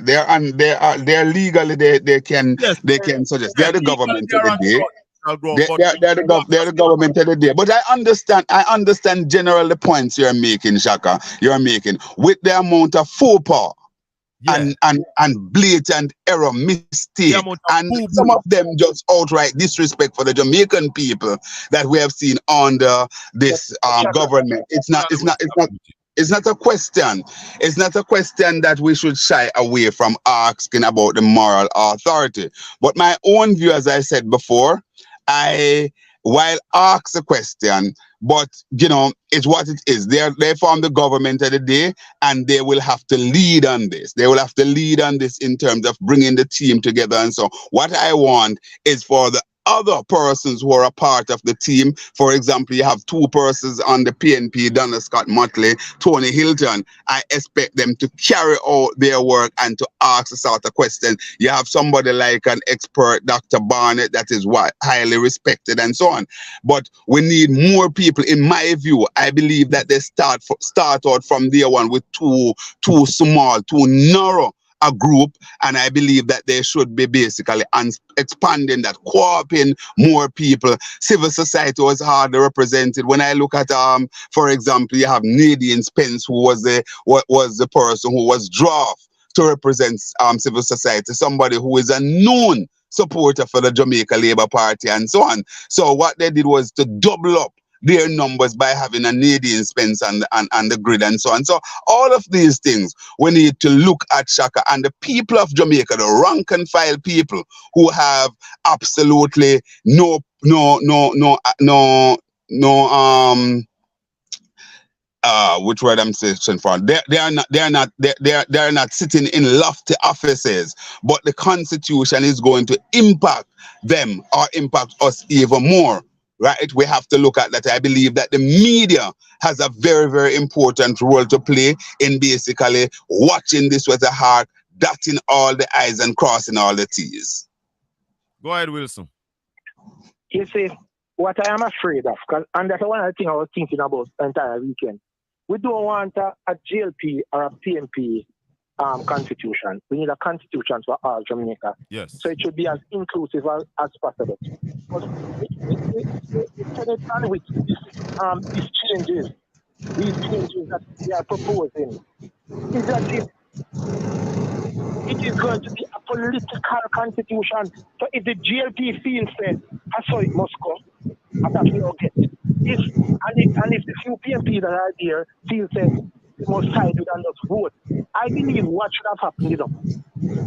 They're legally they can suggest. They're the government of the day. They're the government of the day. But I understand generally the points you're making, Shaka. You're making with the amount of faux pas and blatant error, mistake, and some of them just outright disrespect for the Jamaican people that we have seen under this government. It's not a question. It's not a question that we should shy away from asking about the moral authority. But my own view, as I said before, while ask a question, but it's what it is. They form the government of the day, and they will have to lead on this. They will have to lead on this in terms of bringing the team together. And so what I want is for the other persons who are a part of the team. For example, you have two persons on the PNP, Donna Scott Motley, Tony Hilton. I expect them to carry out their work and to ask a sort of question. You have somebody like an expert, Dr. Barnett, that is highly respected and so on. But we need more people. In my view, I believe that they start out from day one with too small, too narrow a group, and I believe that they should be basically expanding that, co-oping more people. Civil society was hardly represented. When I look at, for example, you have Nadine Spence, who was the person who was drafted to represent civil society, somebody who is a known supporter for the Jamaica Labour Party and so on. So what they did was to double up their numbers by having a Nadine Spence and the grid and so on. So all of these things, we need to look at Shaka and the people of Jamaica, the rank and file people who have absolutely no which word I'm searching for. They are not sitting in lofty offices, but the Constitution is going to impact them or impact us even more. Right? We have to look at that. I believe that the media has a very, very important role to play in basically watching this with a heart, dotting all the I's and crossing all the T's. Go ahead, Wilson. You see, what I am afraid of, and that's one of the things I was thinking about the entire weekend. We don't want a GLP or a PNP constitution. We need a constitution for all Jamaica. Yes. So it should be as inclusive as possible. Because with these changes that they are proposing, is that it is going to be a political constitution. So if the GLP feels that that's how it must go, and that we all get. If the few PNP that are there feel that they must side with and just vote, I believe what should have happened,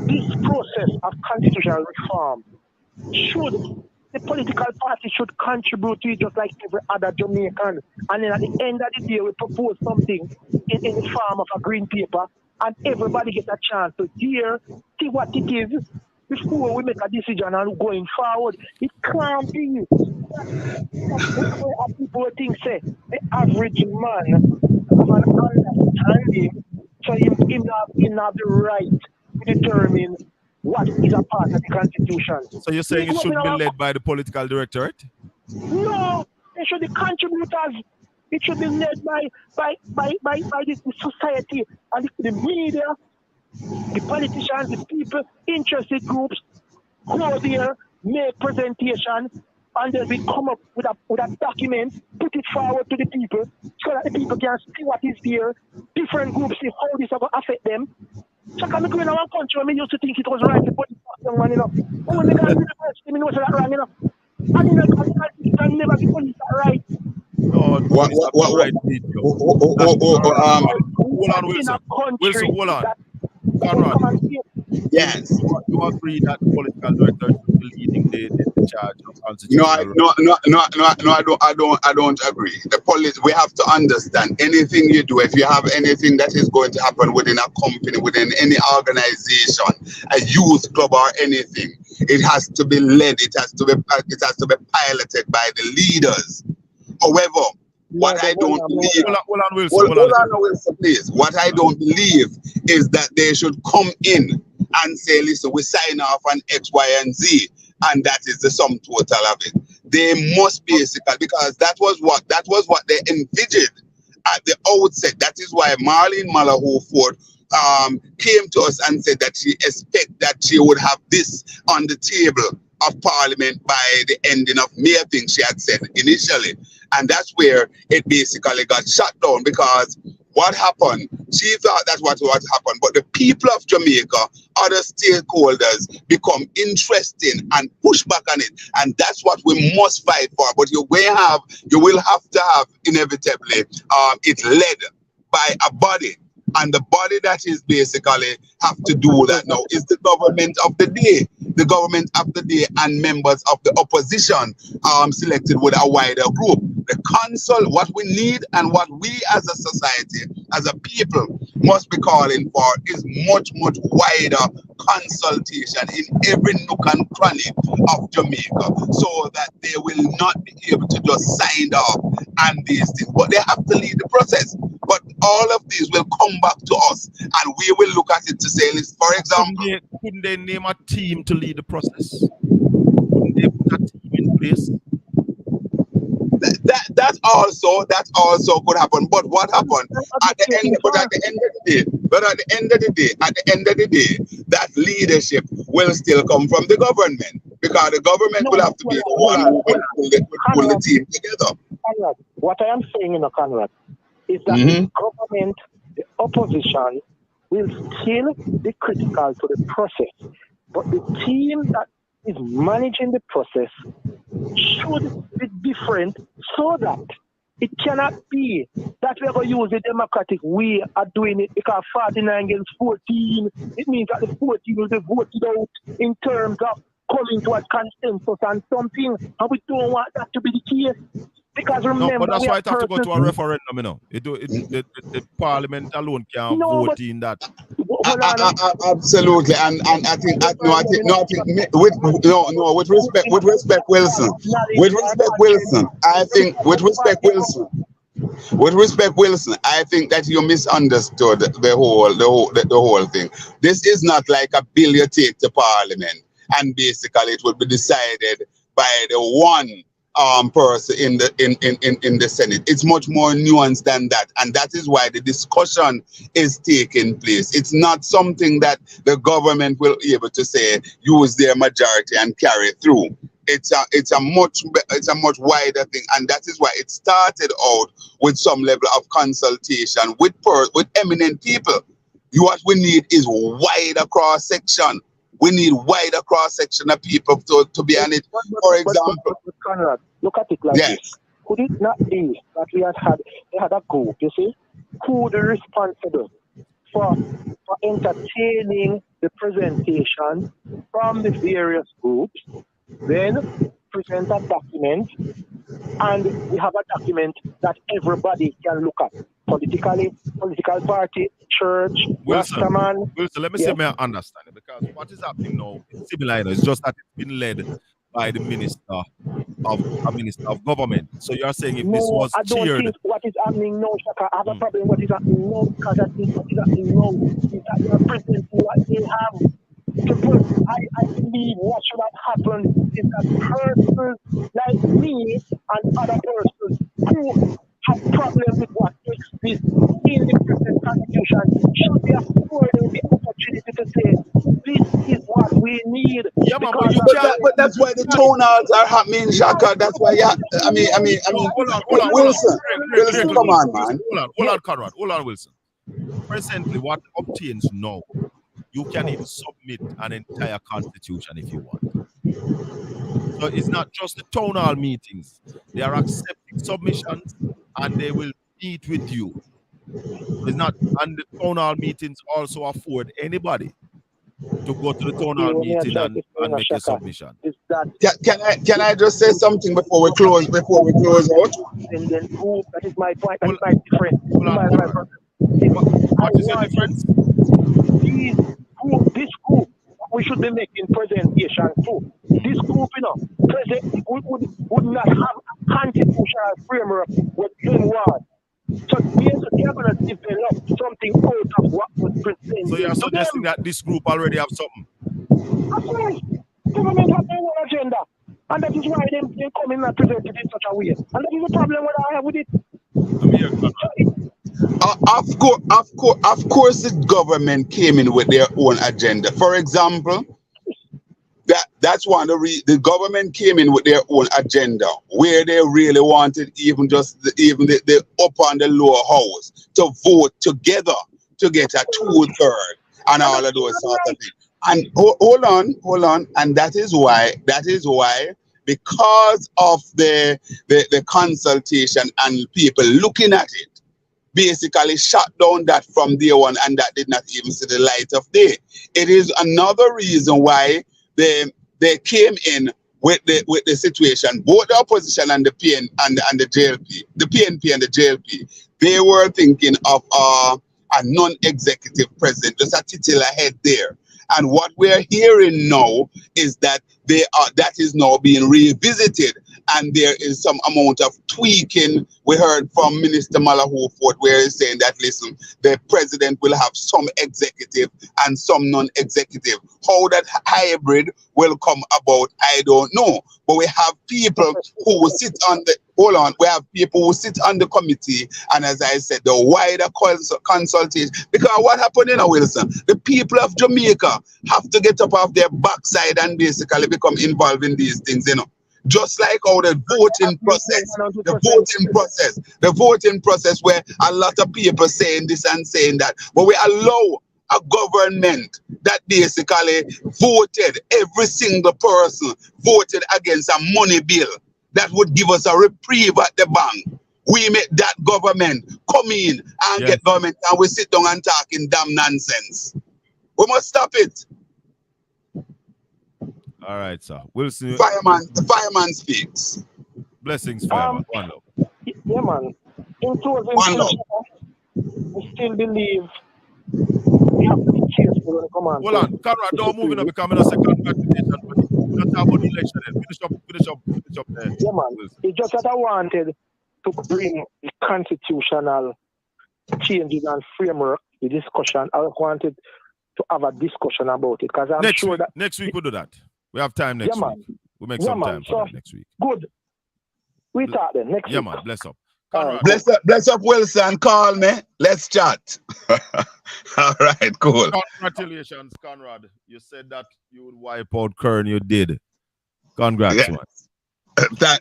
this process of constitutional reform the political party should contribute to it just like every other Jamaican. And then at the end of the day, we propose something in the form of a green paper, and everybody gets a chance to hear, see what it is, before we make a decision on going forward. It can't be. What people think say, the average man have an understanding, so he have the right to determine what is a part of the Constitution. So you're saying it should be led by the political directorate? No, it should be contributors. It should be led by the society and the media, the politicians, the people, interested groups, go there, make presentation, and then we come up with a document, put it forward to the people, so that the people can see what is there, different groups see how this is going to affect them. So can we go in our country when we used to think it was right to put it young man, And when they got the first thing, we know that wrong, And it can never be police right. No, what right hold on, Wilson. Wilson, hold on. Conrad. Yes. You agree that the political director should be leading the charge of constitutional? I don't agree. The police, we have to understand, anything you do, if you have anything that is going to happen within a company, within any organization, a youth club or anything, it has to be led, it has to be piloted by the leaders. However, what I don't believe, hold on, Wilson, please. What I don't believe is that they should come in and say, listen, we sign off on X, Y, and Z, and that is the sum total of it. They must basically, because that was what they envisioned at the outset. That is why Marlene Malahou-Ford came to us and said that she expect that she would have this on the table of Parliament by the ending of May, I think she had said initially. And that's where it basically got shut down, because What happened? She thought that's what happened. But the people of Jamaica, other stakeholders, become interesting and push back on it. And that's what we must fight for. But you will have to have inevitably it led by a body. And the body that is basically have to do that now is the government of the day. The government of the day and members of the opposition selected with a wider group. The council, what we need and what we as a society, as a people, must be calling for is much, much wider consultation in every nook and cranny of Jamaica, so that they will not be able to just sign off and these things. But they have to lead the process. But all of these will come back to us, and we will look at it to say, for example, couldn't they name a team to lead the process? Couldn't they put a team in place? That also could happen. But what happened at the end? At the end of the day, that leadership will still come from the government, because the government will have to be the one who will pull the team together. Conrad, what I am saying, Conrad, is that the government, the opposition, will still be critical to the process, but the team that is managing the process should be different, so that it cannot be that we are going to use the democratic way of doing it, because 49 against 14, it means that the 14 will be voted out in terms of coming to a consensus on something, and we don't want that to be the case. Because remember, but that's why it has to go to a referendum, you know. The parliament alone can't vote in that. Absolutely, and I think with respect, Wilson. With respect, Wilson, I think that you misunderstood the whole thing. This is not like a bill you take to Parliament, and basically it will be decided by the one person in the Senate. It's much more nuanced than that, and that is why the discussion is taking place. It's not something that the government will be able to say use their majority and carry through. It's a much wider thing, and that is why it started out with some level of consultation with eminent people. What we need is wider cross section. We need wider cross section of people to be on it. For example, Conrad, look at it like this. Could it not be that they had a group, you see, who would be responsible for entertaining the presentation from the various groups, then present a document, and we have a document that everybody can look at. Political party, church, Rastaman. Wilson, let me see if I understand it, because what is happening now is similar. It's just that it's been led by the minister of government. So you're saying if this was I don't cheered, think what is happening now, Shaka, I have a problem what is happening now, because I think what is happening now is that they are presenting what they have. I believe what should have happened is that persons like me and other persons who have problems with what exists in the present constitution should be afforded the opportunity to say, this is what we need. Yeah, but that's why the tonals are happening, Shaka. That's why Wilson, come on, man. Hold on, Conrad. Hold on, Wilson. Presently, what obtains now, you can even submit an entire constitution if you want. So it's not just the town hall meetings. They are accepting submissions and they will meet with you. It's not, and the town hall meetings also afford anybody to go to the town hall meeting and make a submission. Can I just say something before we close out? And then that is my point. That is my difference. What is your difference? This group, we should be making presentation too. This group, would not have a constitutional framework with them one. So we are going to develop something out of what was presented. So you're suggesting that this group already have something? Of course. Government have their own agenda. And that is why they come in and present it in such a way. And that is the problem what I have with it. Of course, the government came in with their own agenda. For example, That's one of the government came in with their own agenda, where they really wanted even the upper and the lower house to vote together to get a 2/3 and all of those sort of things. And hold on, and that is why, because of the consultation and people looking at it, basically shut down that from day one, and that did not even see the light of day. It is another reason why they came in with the situation. Both the opposition and the PN and the JLP, the PNP and the JLP, they were thinking of a non-executive president, just a title ahead there. And what we're hearing now is that that is now being revisited, and there is some amount of tweaking. We heard from Minister Malahuford where he's saying that, listen, the president will have some executive and some non-executive. How that hybrid will come about, I don't know. But we have people who will sit on the, we have people who sit on the committee, and as I said, the wider consultation. Because what happened in Wilson, the people of Jamaica have to get up off their backside and basically become involved in these things, you know. Just like how the voting process where a lot of people saying this and saying that, but we allow a government that basically voted, every single person voted against a money bill that would give us a reprieve at the bank. We make that government come in and get government, and we sit down and talk in damn nonsense. We must stop it. All right, sir. Wilson. The fireman speaks. Blessings, fireman. One love. Yeah, man. In closing, I still believe we have to be careful when it comes on. Hold on, Conrad, don't move in becoming a second congratulations. We're not talking about the election. Finish up there. Yeah, man. It's just that I wanted to bring the constitutional changes and framework, the discussion. I wanted to have a discussion about it, because I'm sure that next week we'll do that. We have time next week. We'll make some time for that next week. Good. We talk then next week. Yeah, man. Bless up. Bless up, Wilson. Call me. Let's chat. All right, cool. Congratulations, Conrad. You said that you would wipe out Kern. You did. Congrats, man.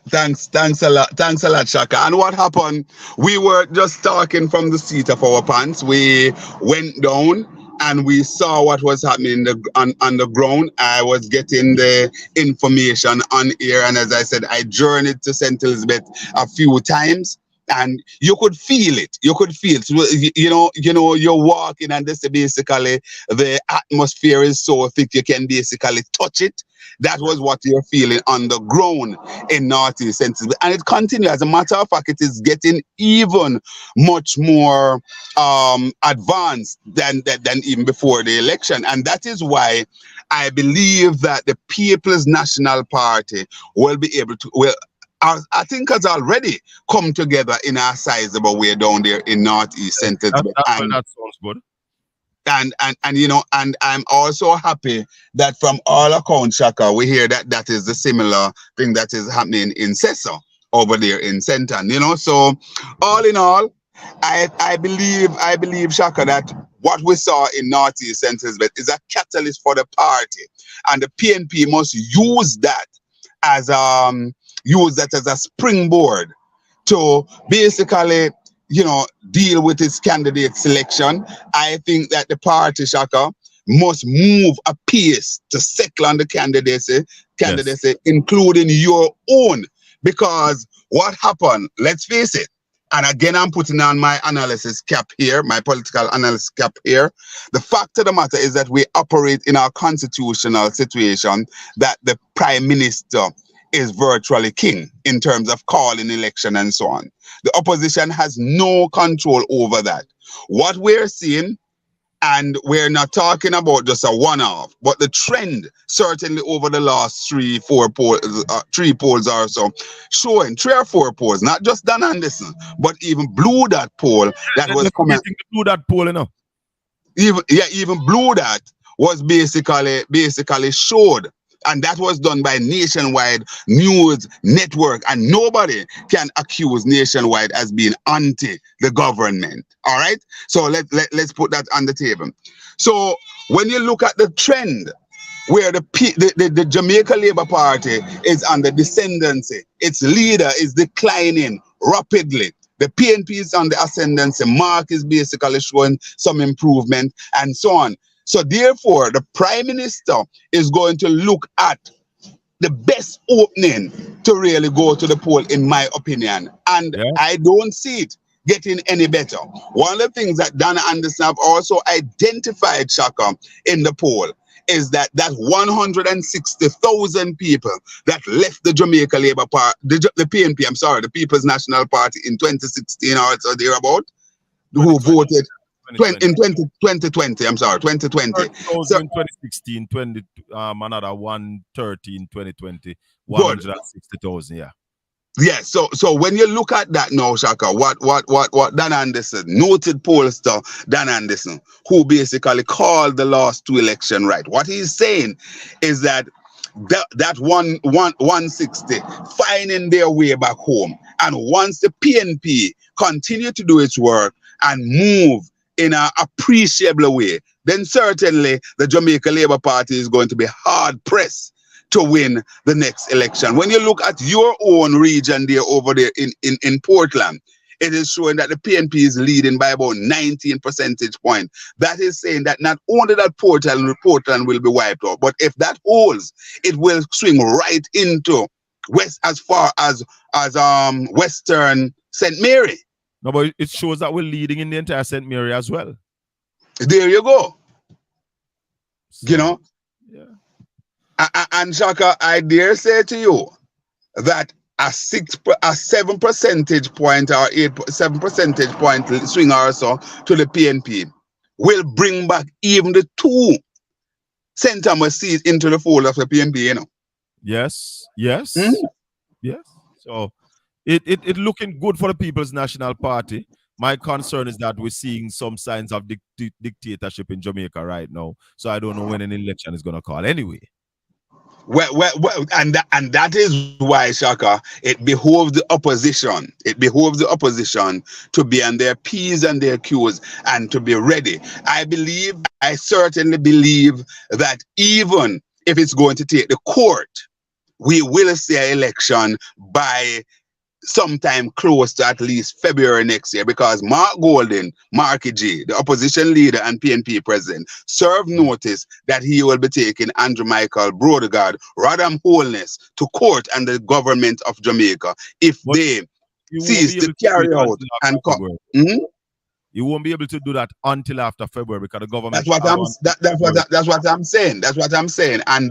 Thanks a lot, Shaka. And what happened? We were just talking from the seat of our pants. We went down and we saw what was happening on the ground. I was getting the information on air, and as I said, I journeyed to St. Elizabeth a few times, and you could feel it. You could feel it. You know, you're walking, and this basically the atmosphere is so thick you can basically touch it. That was what you're feeling on the ground in Northeast St. Elizabeth. And it continues. As a matter of fact, it is getting even much more advanced than even before the election. And that is why I believe that the People's National Party will be able to, I think has already come together in a sizable way down there in Northeast St. Elizabeth. That sounds good. And I'm also happy that from all accounts, Shaka, we hear that is the similar thing that is happening in Cessa over there in Senton, you know. So all in all, I believe, Shaka, that what we saw in Northeast St. Elizabeth is a catalyst for the party, and the PNP must use that as a springboard to basically, you know, deal with its candidate selection. I think that the party, Shaka, must move a pace to settle on the candidacy, including your own. Because what happened, let's face it, and again, I'm putting on my analysis cap here, my political analysis cap here. The fact of the matter is that we operate in our constitutional situation that the Prime Minister is virtually king in terms of calling election and so on. The opposition has no control over that. What we're seeing, and we're not talking about just a one-off, but the trend certainly over the last 3 polls or so, showing 3 or 4 polls, not just Dan Anderson, but even Blue Dot poll that was coming. Blue Dot poll, you know. Even Blue Dot was basically showed. And that was done by Nationwide News Network. And nobody can accuse Nationwide as being anti the government. All right? So let's put that on the table. So when you look at the trend where the Jamaica Labour Party is under descendancy. Its leader is declining rapidly. The PNP is on the ascendancy. Mark is basically showing some improvement and so on. So therefore, the Prime Minister is going to look at the best opening to really go to the poll, in my opinion. And I don't see it getting any better. One of the things that Donna Anderson have also identified, Shaka, in the poll is that 160,000 people that left the Jamaica Labour Party, the PNP, I'm sorry, the People's National Party in 2016 or so thereabout, who voted in 2020, I'm sorry, 2020. So, in 2016, another 130 in 2020, 160,000, yeah. Yeah, so when you look at that now, Shaka, what Dan Anderson, noted pollster Dan Anderson, who basically called the last two election right, what he's saying is that 160 finding their way back home, and once the PNP continue to do its work and move in an appreciable way, then certainly the Jamaica Labour Party is going to be hard pressed to win the next election. When you look at your own region there over there in Portland, it is showing that the PNP is leading by about 19 percentage points. That is saying that not only that Portland will be wiped out, but if that holds, it will swing right into west as far as Western St. Mary. No, but it shows that we're leading in the entire St. Mary as well. There you go. So, you know? Yeah. And Shaka, I dare say to you that a 7 percentage point or 7 percentage point swing or so to the PNP will bring back even the 2 St. Thomas seats into the fold of the PNP, you know. Yes. Yes. So it looking good for the People's National Party. My concern is that we're seeing some signs of dictatorship in Jamaica right now. So I don't know when an election is going to call anyway. Well, and that is why, Shaka, it behoves the opposition. It behoves the opposition to be on their P's and their Q's and to be ready. I certainly believe that even if it's going to take the court, we will see an election by sometime close to at least February next year, because Mark Golden, Marky G, the opposition leader and PNP president, served notice that he will be taking Andrew Michael Brodegard, Radham Holness to court and the government of Jamaica if they cease to carry out and come. You won't be able to do that until after February because the government. That's what I'm saying. That's what I'm saying. And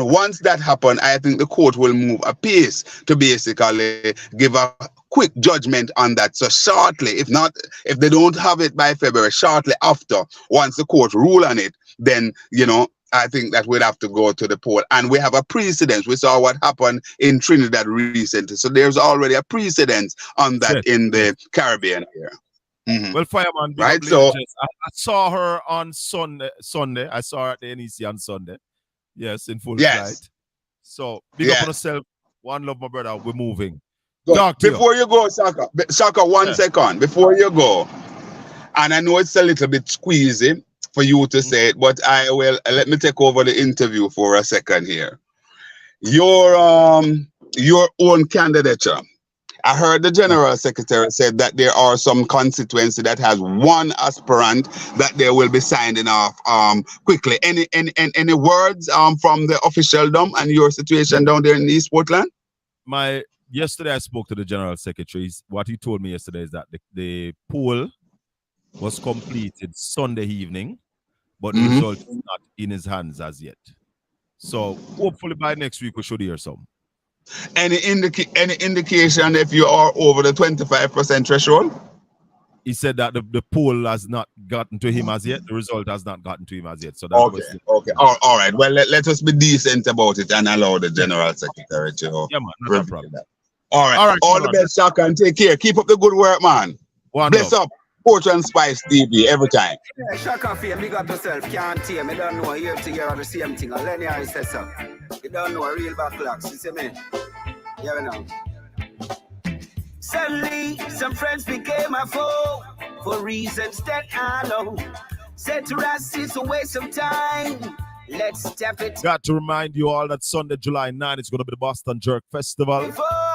once that happens, I think the court will move apace to basically give a quick judgment on that. So shortly, if they don't have it by February, shortly after, once the court rule on it, then I think that we'd have to go to the poll. And we have a precedent. We saw what happened in Trinidad recently. So there's already a precedent on that in the Caribbean here. Well, Fireman, right? So I saw her on Sunday. I saw her at the NEC on Sunday. Yes, in full flight. So big up on yourself. One love, my brother. We're moving. Before you go, Shaka, 1 second. Before you go, and I know it's a little bit squeezy for you to say it, but I will let me take over the interview for a second here. Your own candidature. I heard the General Secretary said that there are some constituency that has one aspirant that they will be signing off quickly. Any words from the officialdom and your situation down there in East Portland? Yesterday I spoke to the General Secretary. What he told me yesterday is that the poll was completed Sunday evening, but the result is not in his hands as yet. So hopefully by next week we should hear some. Any indication if you are over the 25% threshold? He said that the poll has not gotten to him as yet. The result has not gotten to him as yet. So that's okay. All right. Well, let us be decent about it and allow the General Secretary to. Yeah, man. Not a problem. All right. All the best, Shaka, and take care. Keep up the good work, man. Bless up. Portland Spice TV every time. Yeah, Shaka, big up yourself. Can't hear me. Don't know here to hear the same thing. Lenny, I said so. You don't know a real backlocks. You see me? Yeah, know. Suddenly, some friends became a foe for reasons that I know. Said to us, it's a waste of time. Let's step it. Got to remind you all that Sunday, July 9, it's going to be the Boston Jerk Festival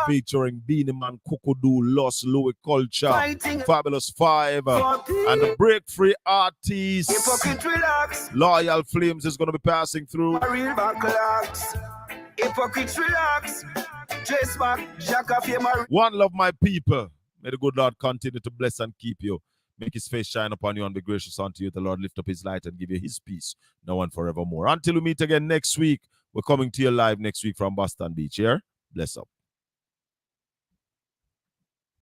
featuring Beanie Man, Kukudu, Lost, Louis Culture, Fabulous 5, and the Break Free Artists. Hypocrite relax. Loyal Flames is going to be passing through. Real backlash. Hypocrite relax. Trace back. Jack off your One love, my people. May the good Lord continue to bless and keep you. Make his face shine upon you and be gracious unto you. The Lord lift up his light and give you his peace now and forevermore. Until we meet again next week, we're coming to you live next week from Boston Beach. Here, bless up.